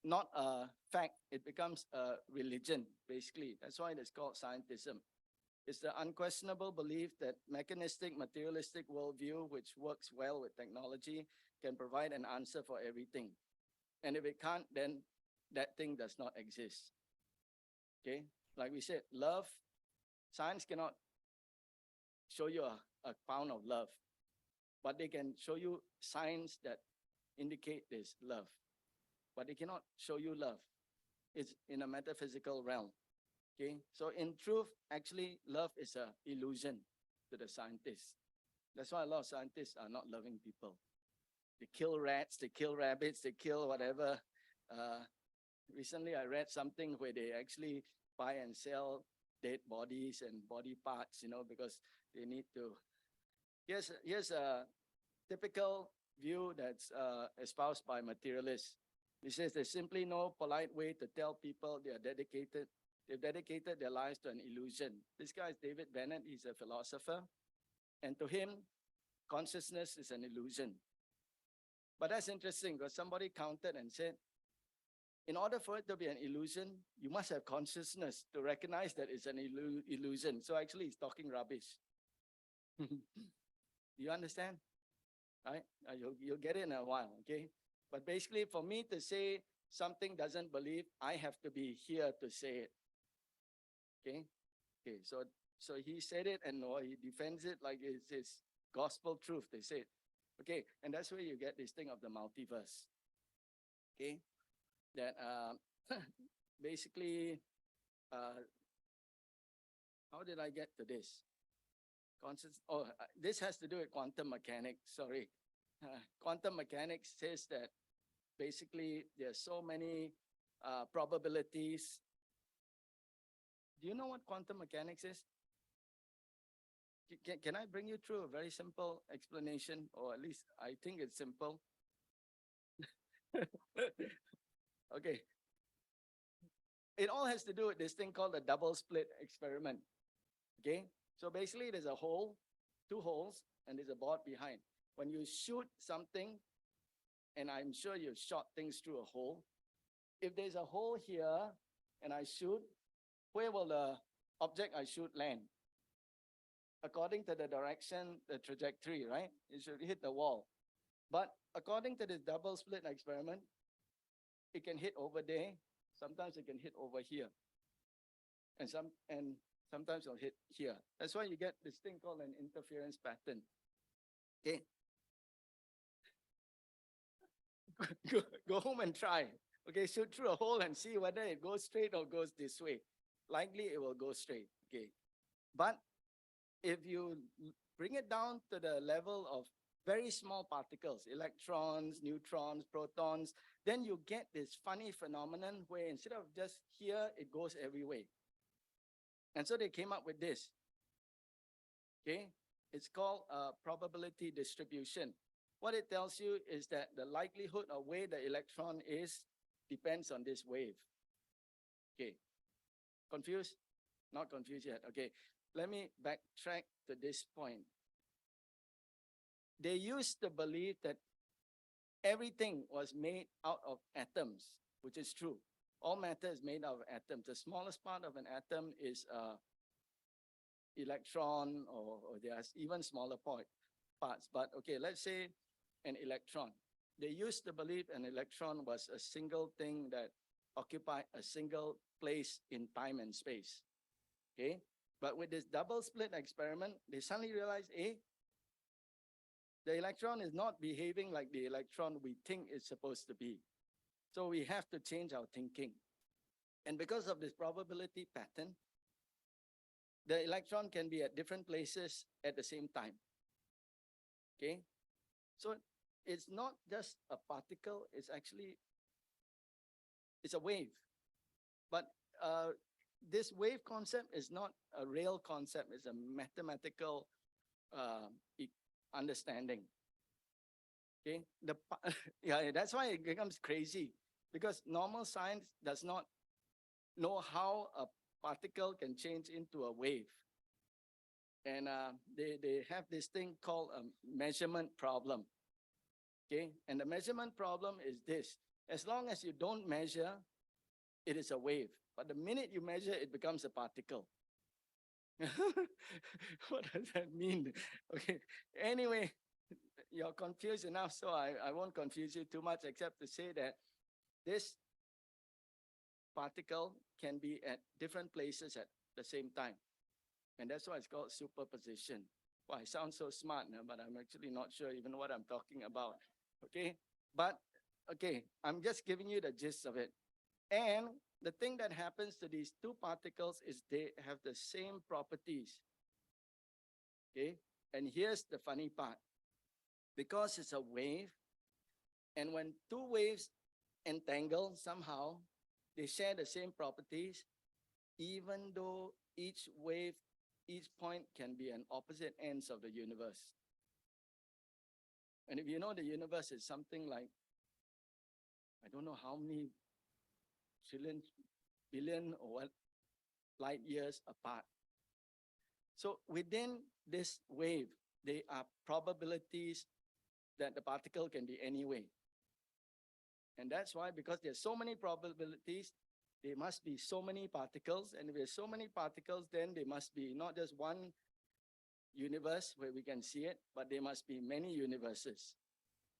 not a fact, it becomes a religion, basically. That's why it's called scientism. It's the unquestionable belief that mechanistic, materialistic worldview, which works well with technology, can provide an answer for everything. And if it can't, then that thing does not exist. Okay? Like we said, love, science cannot show you a pound of love, but they can show you signs that indicate this love. But they cannot show you love. It's in a metaphysical realm. Okay, so in truth, actually, love is an illusion to the scientists. That's why a lot of scientists are not loving people. They kill rats, they kill rabbits, they kill whatever. Recently, I read something where they actually buy and sell dead bodies and body parts, because they need to. Here's a typical view that's espoused by materialists. He says there's simply no polite way to tell people they've dedicated their lives to an illusion. This guy is David Bennett. He's a philosopher. And to him, consciousness is an illusion. But that's interesting because somebody counted and said, in order for it to be an illusion, you must have consciousness to recognize that it's an illusion. So actually, he's talking rubbish. Do you understand? Right? You'll get it in a while, okay? But basically, for me to say something doesn't believe, I have to be here to say it. Okay? Okay, so he said it and he defends it like it's gospel truth, they said. Okay, and that's where you get this thing of the multiverse. Okay? That basically, how did I get to this? This has to do with quantum mechanics, sorry. Quantum mechanics says that basically there are so many probabilities. Do you know what quantum mechanics is? Can I bring you through a very simple explanation, or at least I think it's simple? Okay. It all has to do with this thing called the double slit experiment. Okay? So basically there's a hole, two holes, and there's a board behind. When you shoot something, and I'm sure you've shot things through a hole, if there's a hole here and I shoot, where will the object I shoot land? According to the direction, the trajectory, right? It should hit the wall. But according to this double slit experiment, it can hit over there. Sometimes it can hit over here. And sometimes it'll hit here. That's why you get this thing called an interference pattern. Okay. Go home and try. Okay, shoot through a hole and see whether it goes straight or goes this way. Likely it will go straight. Okay. But if you bring it down to the level of very small particles, electrons, neutrons, protons, then you get this funny phenomenon where instead of just here, it goes every way. And so they came up with this. Okay, it's called probability distribution. What it tells you is that the likelihood of where the electron is depends on this wave. Okay, confused? Not confused yet. Okay, let me backtrack to this point. They used to believe that everything was made out of atoms, which is true. All matter is made out of atoms. The smallest part of an atom is electron, or there's even smaller parts. But okay, let's say an electron. They used to believe an electron was a single thing that occupied a single place in time and space. Okay, but with this double slit experiment, they suddenly realized, the electron is not behaving like the electron we think it's supposed to be. So we have to change our thinking. And because of this probability pattern, the electron can be at different places at the same time. Okay? So it's not just a particle, it's a wave. But this wave concept is not a real concept, it's a mathematical understanding. Okay, yeah, that's why it becomes crazy, because normal science does not know how a particle can change into a wave. And they have this thing called a measurement problem. Okay, and the measurement problem is this: as long as you don't measure, it is a wave. But the minute you measure, it becomes a particle. What does that mean? Okay, anyway, you're confused enough, so I won't confuse you too much, except to say that this particle can be at different places at the same time. And that's why it's called superposition. Well, I sound so smart now, but I'm actually not sure even what I'm talking about. Okay, but okay, I'm just giving you the gist of it. And the thing that happens to these two particles is they have the same properties. Okay, and here's the funny part. Because it's a wave, and when two waves entangle somehow, they share the same properties, even though each point can be an opposite ends of the universe. And if you know the universe is something like, I don't know how many trillion, billion, or what, light years apart. So within this wave, there are probabilities that the particle can be any way. And that's why, because there's so many probabilities, there must be so many particles. And if there's so many particles, then there must be not just one universe where we can see it, but there must be many universes.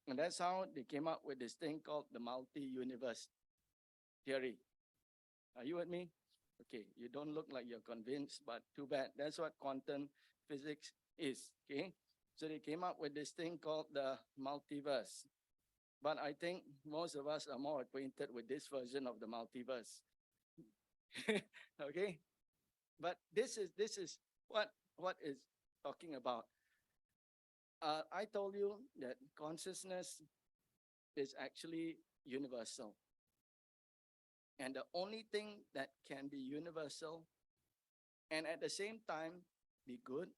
And that's how they came up with this thing called the multi-universe theory. Are you with me? Okay, you don't look like you're convinced, but too bad. That's what quantum physics is, okay? So they came up with this thing called the multiverse. But I think most of us are more acquainted with this version of the multiverse. Okay? But this is what is talking about. I told you that consciousness is actually universal. And the only thing that can be universal and at the same time be good,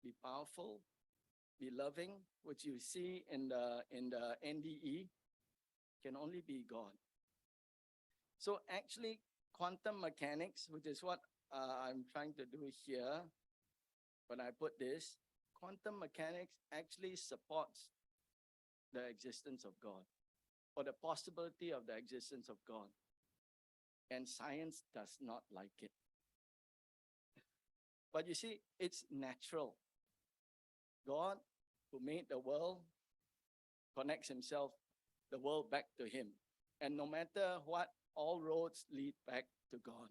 be powerful, be loving, which you see in the NDE, can only be God. So actually, quantum mechanics, which is what I'm trying to do here, when I put this, quantum mechanics actually supports the existence of God, or the possibility of the existence of God. And science does not like it. But you see, it's natural. God, who made the world, connects the world back to him. And no matter what, all roads lead back to God.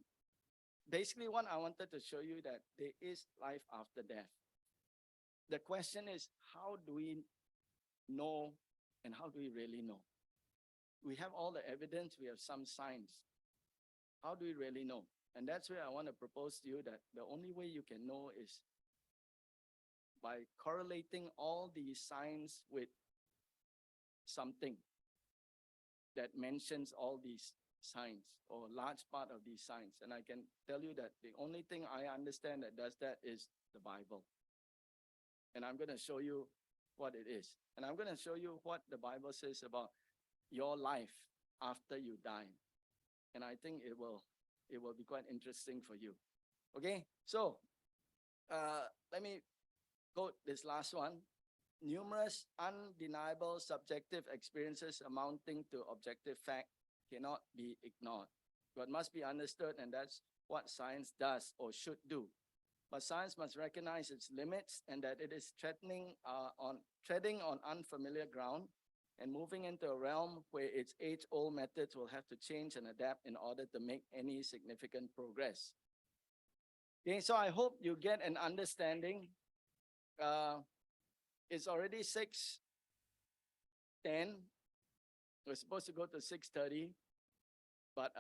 Basically, what I wanted to show you that there is life after death. The question is, how do we know, and how do we really know? We have all the evidence, we have some signs. How do we really know? And that's where I want to propose to you that the only way you can know is by correlating all these signs with something that mentions all these signs, or a large part of these signs. And I can tell you that the only thing I understand that does that is the Bible. And I'm going to show you what it is. And I'm going to show you what the Bible says about your life after you die. And I think it will be quite interesting for you. Okay, so let me quote this last one. Numerous undeniable subjective experiences amounting to objective fact cannot be ignored, but must be understood, and that's what science does or should do. But science must recognize its limits and that it is treading on unfamiliar ground and moving into a realm where its age-old methods will have to change and adapt in order to make any significant progress. Okay, so I hope you get an understanding. It's already 6:10. We're supposed to go to 6:30, but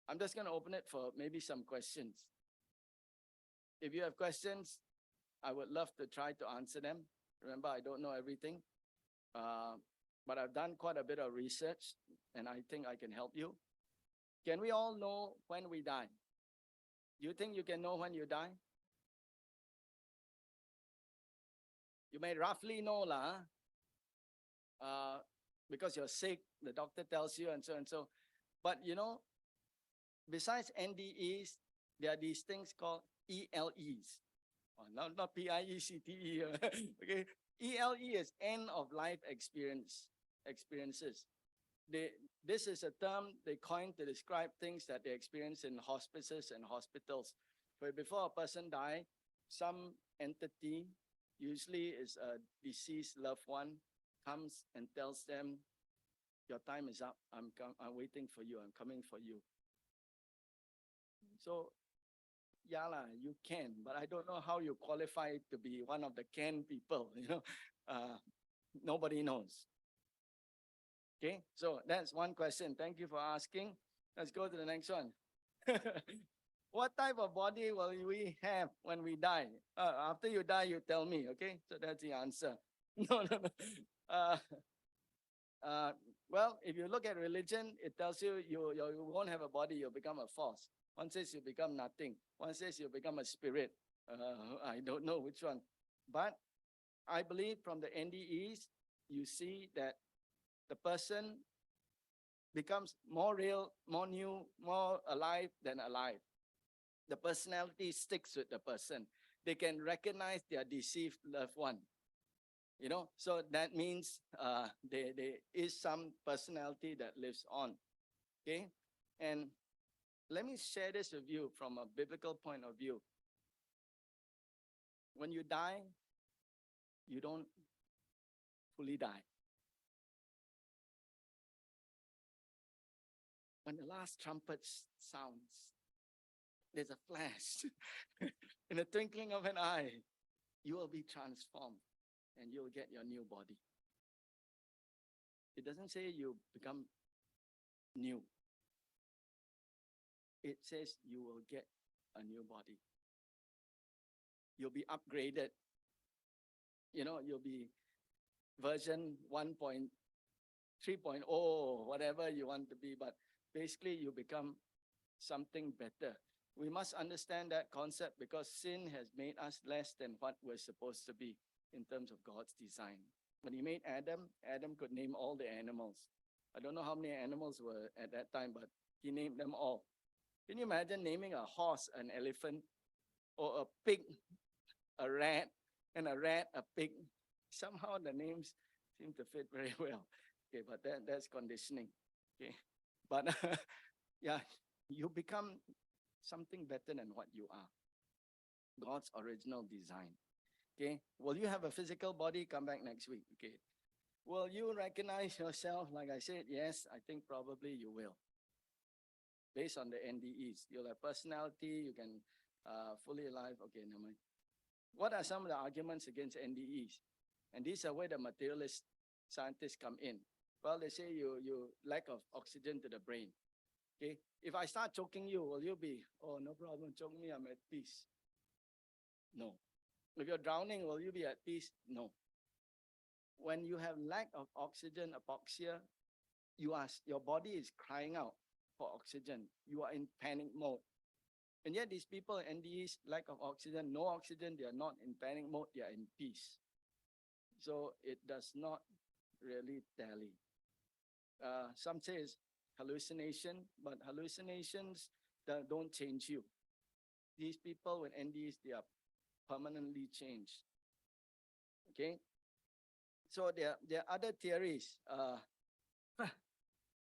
I'm just going to open it for maybe some questions. If you have questions, I would love to try to answer them. Remember, I don't know everything, but I've done quite a bit of research, and I think I can help you. Can we all know when we die? Do you think you can know when you die? You may roughly know, because you're sick, the doctor tells you, and so and so. But you know, besides NDEs, there are these things called ELEs. Oh, not PIECTE. Okay, ELE is end of life experiences. This is a term they coined to describe things that they experience in hospices and hospitals, where before a person dies, some entity, usually is a deceased loved one, comes and tells them, your time is up, I'm waiting for you, I'm coming for you. So, yeah, you can, but I don't know how you qualify to be one of the can people, nobody knows. Okay, so that's one question. Thank you for asking. Let's go to the next one. What type of body will we have when we die? After you die, you tell me, okay? So that's the answer. No. Well, if you look at religion, it tells you you won't have a body, you'll become a force. One says you become nothing. One says you become a spirit. I don't know which one. But I believe from the NDEs, you see that the person becomes more real, more new, more alive than alive. The personality sticks with the person. They can recognize their deceived loved one. So that means there is some personality that lives on. Okay? And let me share this with you from a biblical point of view. When you die, you don't fully die. When the last trumpet sounds, there's a flash. In the twinkling of an eye, you will be transformed and you'll get your new body. It doesn't say you become new. It says you will get a new body. You'll be upgraded. You'll be version 1.3.0, whatever you want to be, but basically you become something better. We must understand that concept because sin has made us less than what we're supposed to be in terms of God's design. When he made Adam, Adam could name all the animals. I don't know how many animals were at that time, but he named them all. Can you imagine naming a horse an elephant, or a pig a rat, and a rat a pig? Somehow the names seem to fit very well. Okay, but that's conditioning. Okay, but yeah, you become something better than what you are. God's original design. Okay, will you have a physical body? Come back next week. Okay, will you recognize yourself? Like I said, yes, I think probably you will. Based on the NDEs, you'll have personality, you can fully alive. Okay, never mind. What are some of the arguments against NDEs? And these are where the materialist scientists come in. Well, they say you lack of oxygen to the brain. Okay, if I start choking you, will you be, oh, no problem, choke me, I'm at peace? No. If you're drowning, will you be at peace? No. When you have lack of oxygen, hypoxia, your body is crying out for oxygen. You are in panic mode. And yet these people, NDEs, lack of oxygen, no oxygen, they are not in panic mode, they are in peace. So it does not really tally. Some say it's hallucination, but hallucinations don't change you. these people with NDs, they are permanently changed. Okay? So there are other theories.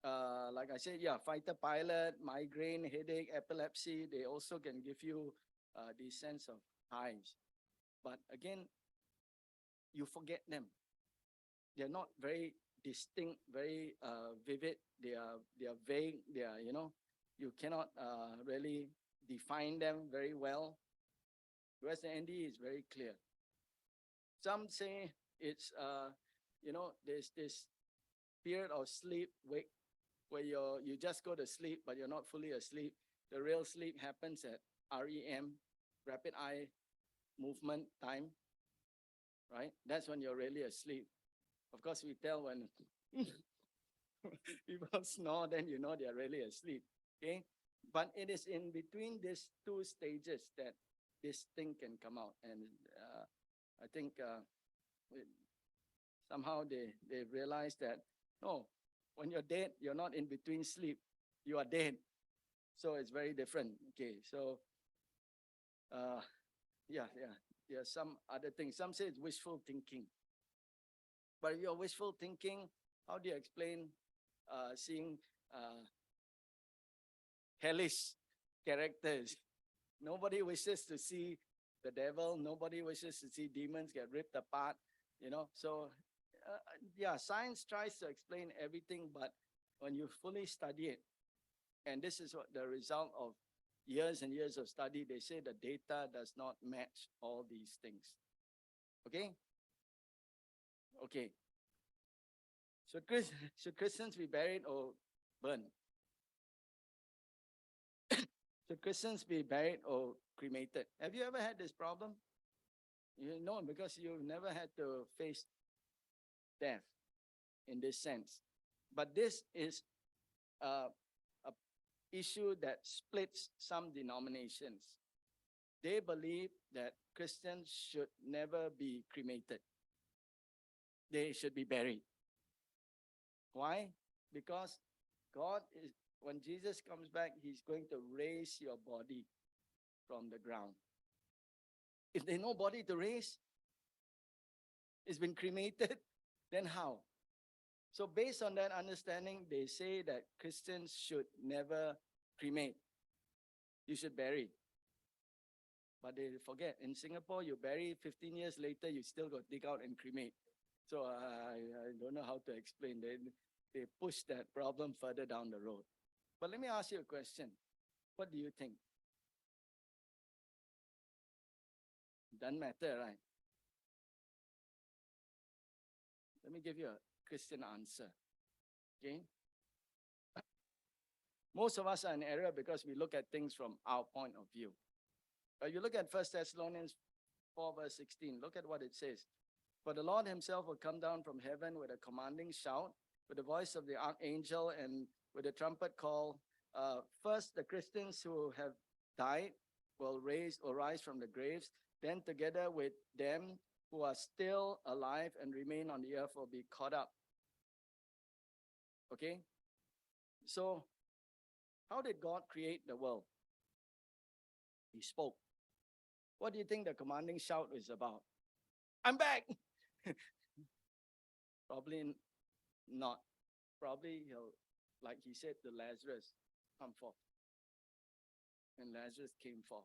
Like I said, yeah, fighter pilot, migraine, headache, epilepsy, they also can give you the sense of highs. But again, you forget them. They're not very distinct, very vivid. They are vague. They are, you cannot really define them very well. Whereas the ND is very clear. Some say it's, there's this period of sleep, wake, where you just go to sleep, but you're not fully asleep. The real sleep happens at REM, rapid eye movement time, right? That's when you're really asleep. Of course, we tell when people snore, then you know they're really asleep, okay? But it is in between these two stages that this thing can come out. And I think somehow they realize that, no, when you're dead, you're not in between sleep, you are dead. So it's very different, okay? So, yeah, some other things. Some say it's wishful thinking. But if you're wishful thinking, how do you explain seeing hellish characters? Nobody wishes to see the devil. Nobody wishes to see demons get ripped apart, So, yeah, science tries to explain everything, but when you fully study it, and this is what the result of years and years of study, they say the data does not match all these things. Okay? Okay. Should Christians be buried or burned? Should Christians be buried or cremated? Have you ever had this problem? You know, because you've never had to face death in this sense. But this is a issue that splits some denominations. They believe that Christians should never be cremated. They should be buried. Why? Because God is, when Jesus comes back, he's going to raise your body from the ground. If there's no body to raise, it's been cremated, then how? So based on that understanding, they say that Christians should never cremate. You should bury. But they forget, in Singapore, you bury, 15 years later, you still got to dig out and cremate. So I don't know how to explain. They push that problem further down the road. But let me ask you a question. What do you think? Doesn't matter, right? Let me give you a Christian answer. Okay? Most of us are in error because we look at things from our point of view. But you look at 1 Thessalonians 4 verse 16, look at what it says. For the Lord himself will come down from heaven with a commanding shout, with the voice of the archangel and with a trumpet call. First, the Christians who have died will rise from the graves. Then together with them who are still alive and remain on the earth will be caught up. Okay? So, how did God create the world? He spoke. What do you think the commanding shout is about? I'm back! Probably not. Probably he'll, like he said to Lazarus, come forth. And Lazarus came forth.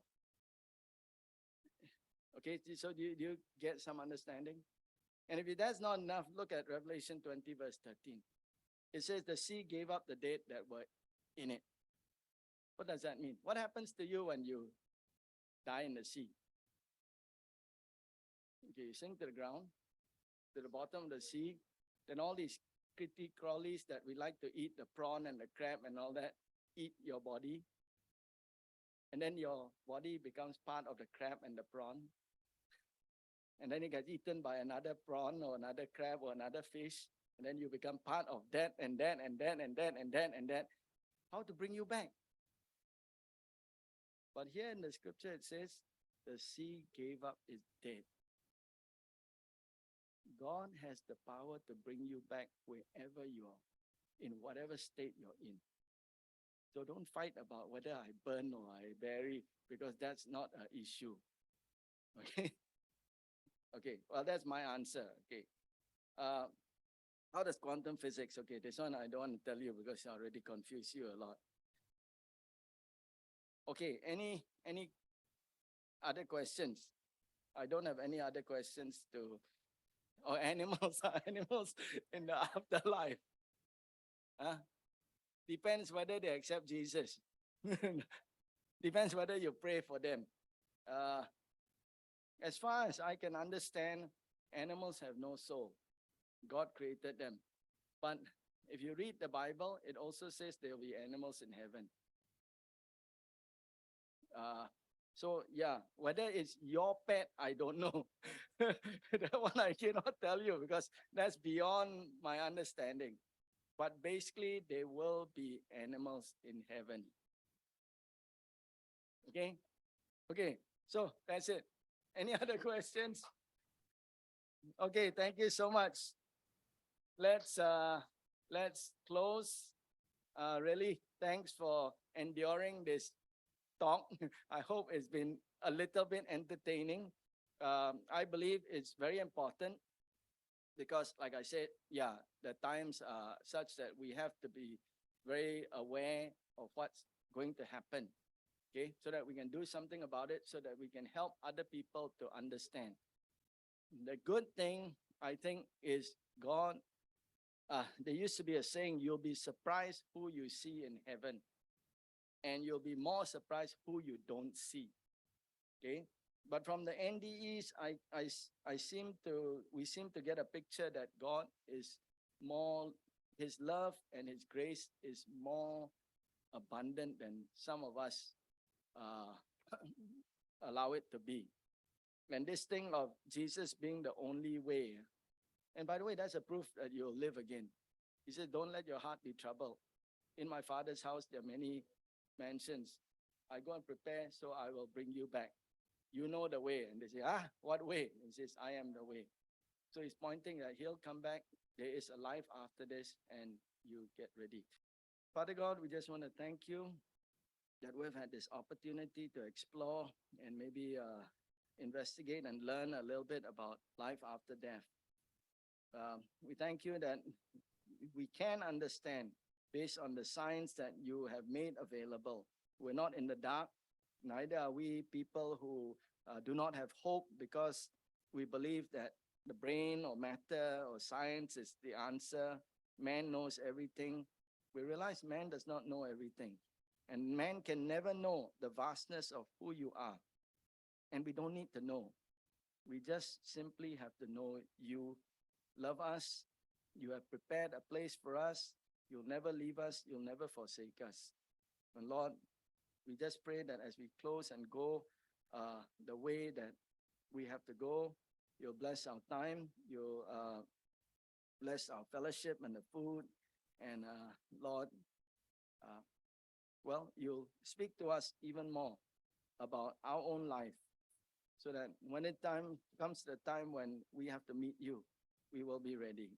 Okay, so do you get some understanding? And if that's not enough, look at Revelation 20 verse 13. It says the sea gave up the dead that were in it. What does that mean? What happens to you when you die in the sea? Okay, you sink to the ground, to the bottom of the sea, then all these kitty crawlies that we like to eat, the prawn and the crab and all that, eat your body. And then your body becomes part of the crab and the prawn. And then it gets eaten by another prawn or another crab or another fish. And then you become part of that and that and that and that and that and that. How to bring you back? But here in the scripture it says, the sea gave up its dead. God has the power to bring you back wherever you are, in whatever state you're in. So don't fight about whether I burn or I bury, because that's not an issue. Okay? Okay, well, that's my answer. Okay. How does quantum physics? Okay, this one I don't want to tell you because I already confused you a lot. Okay, any other questions? I don't have any other questions to, or animals, animals in the afterlife. Huh? Depends whether they accept Jesus. Depends whether you pray for them. As far as I can understand, animals have no soul. God created them. But if you read the Bible, it also says there will be animals in heaven. So yeah, whether it's your pet, I don't know. That one I cannot tell you because that's beyond my understanding. But basically, there will be animals in heaven. Okay? Okay, so that's it. Any other questions? Okay, thank you so much. Let's close. Really, thanks for enduring this talk. I hope it's been a little bit entertaining. I believe it's very important because, like I said, yeah, the times are such that we have to be very aware of what's going to happen, okay, so that we can do something about it, so that we can help other people to understand. The good thing, I think, is God, there used to be a saying, you'll be surprised who you see in heaven, and you'll be more surprised who you don't see, okay? But from the NDEs, we seem to get a picture that God is more, his love and his grace is more abundant than some of us allow it to be. And this thing of Jesus being the only way, and by the way, that's a proof that you'll live again. He said, don't let your heart be troubled. In my Father's house, there are many mansions. I go and prepare, so I will bring you back. You know the way. And they say, what way? And he says, I am the way. So he's pointing that he'll come back. There is a life after this, and you get ready. Father God, we just want to thank you that we've had this opportunity to explore and maybe investigate and learn a little bit about life after death. We thank you that we can understand based on the science that you have made available. We're not in the dark, neither are we people who do not have hope because we believe that the brain or matter or science is the answer. Man knows everything. We realize man does not know everything. And man can never know the vastness of who you are. And we don't need to know. We just simply have to know you love us. You have prepared a place for us. You'll never leave us. You'll never forsake us. And Lord, we just pray that as we close and go the way that we have to go, you'll bless our time. You'll bless our fellowship and the food. And Lord, you'll speak to us even more about our own life, so that when it comes the time when we have to meet you, we will be ready.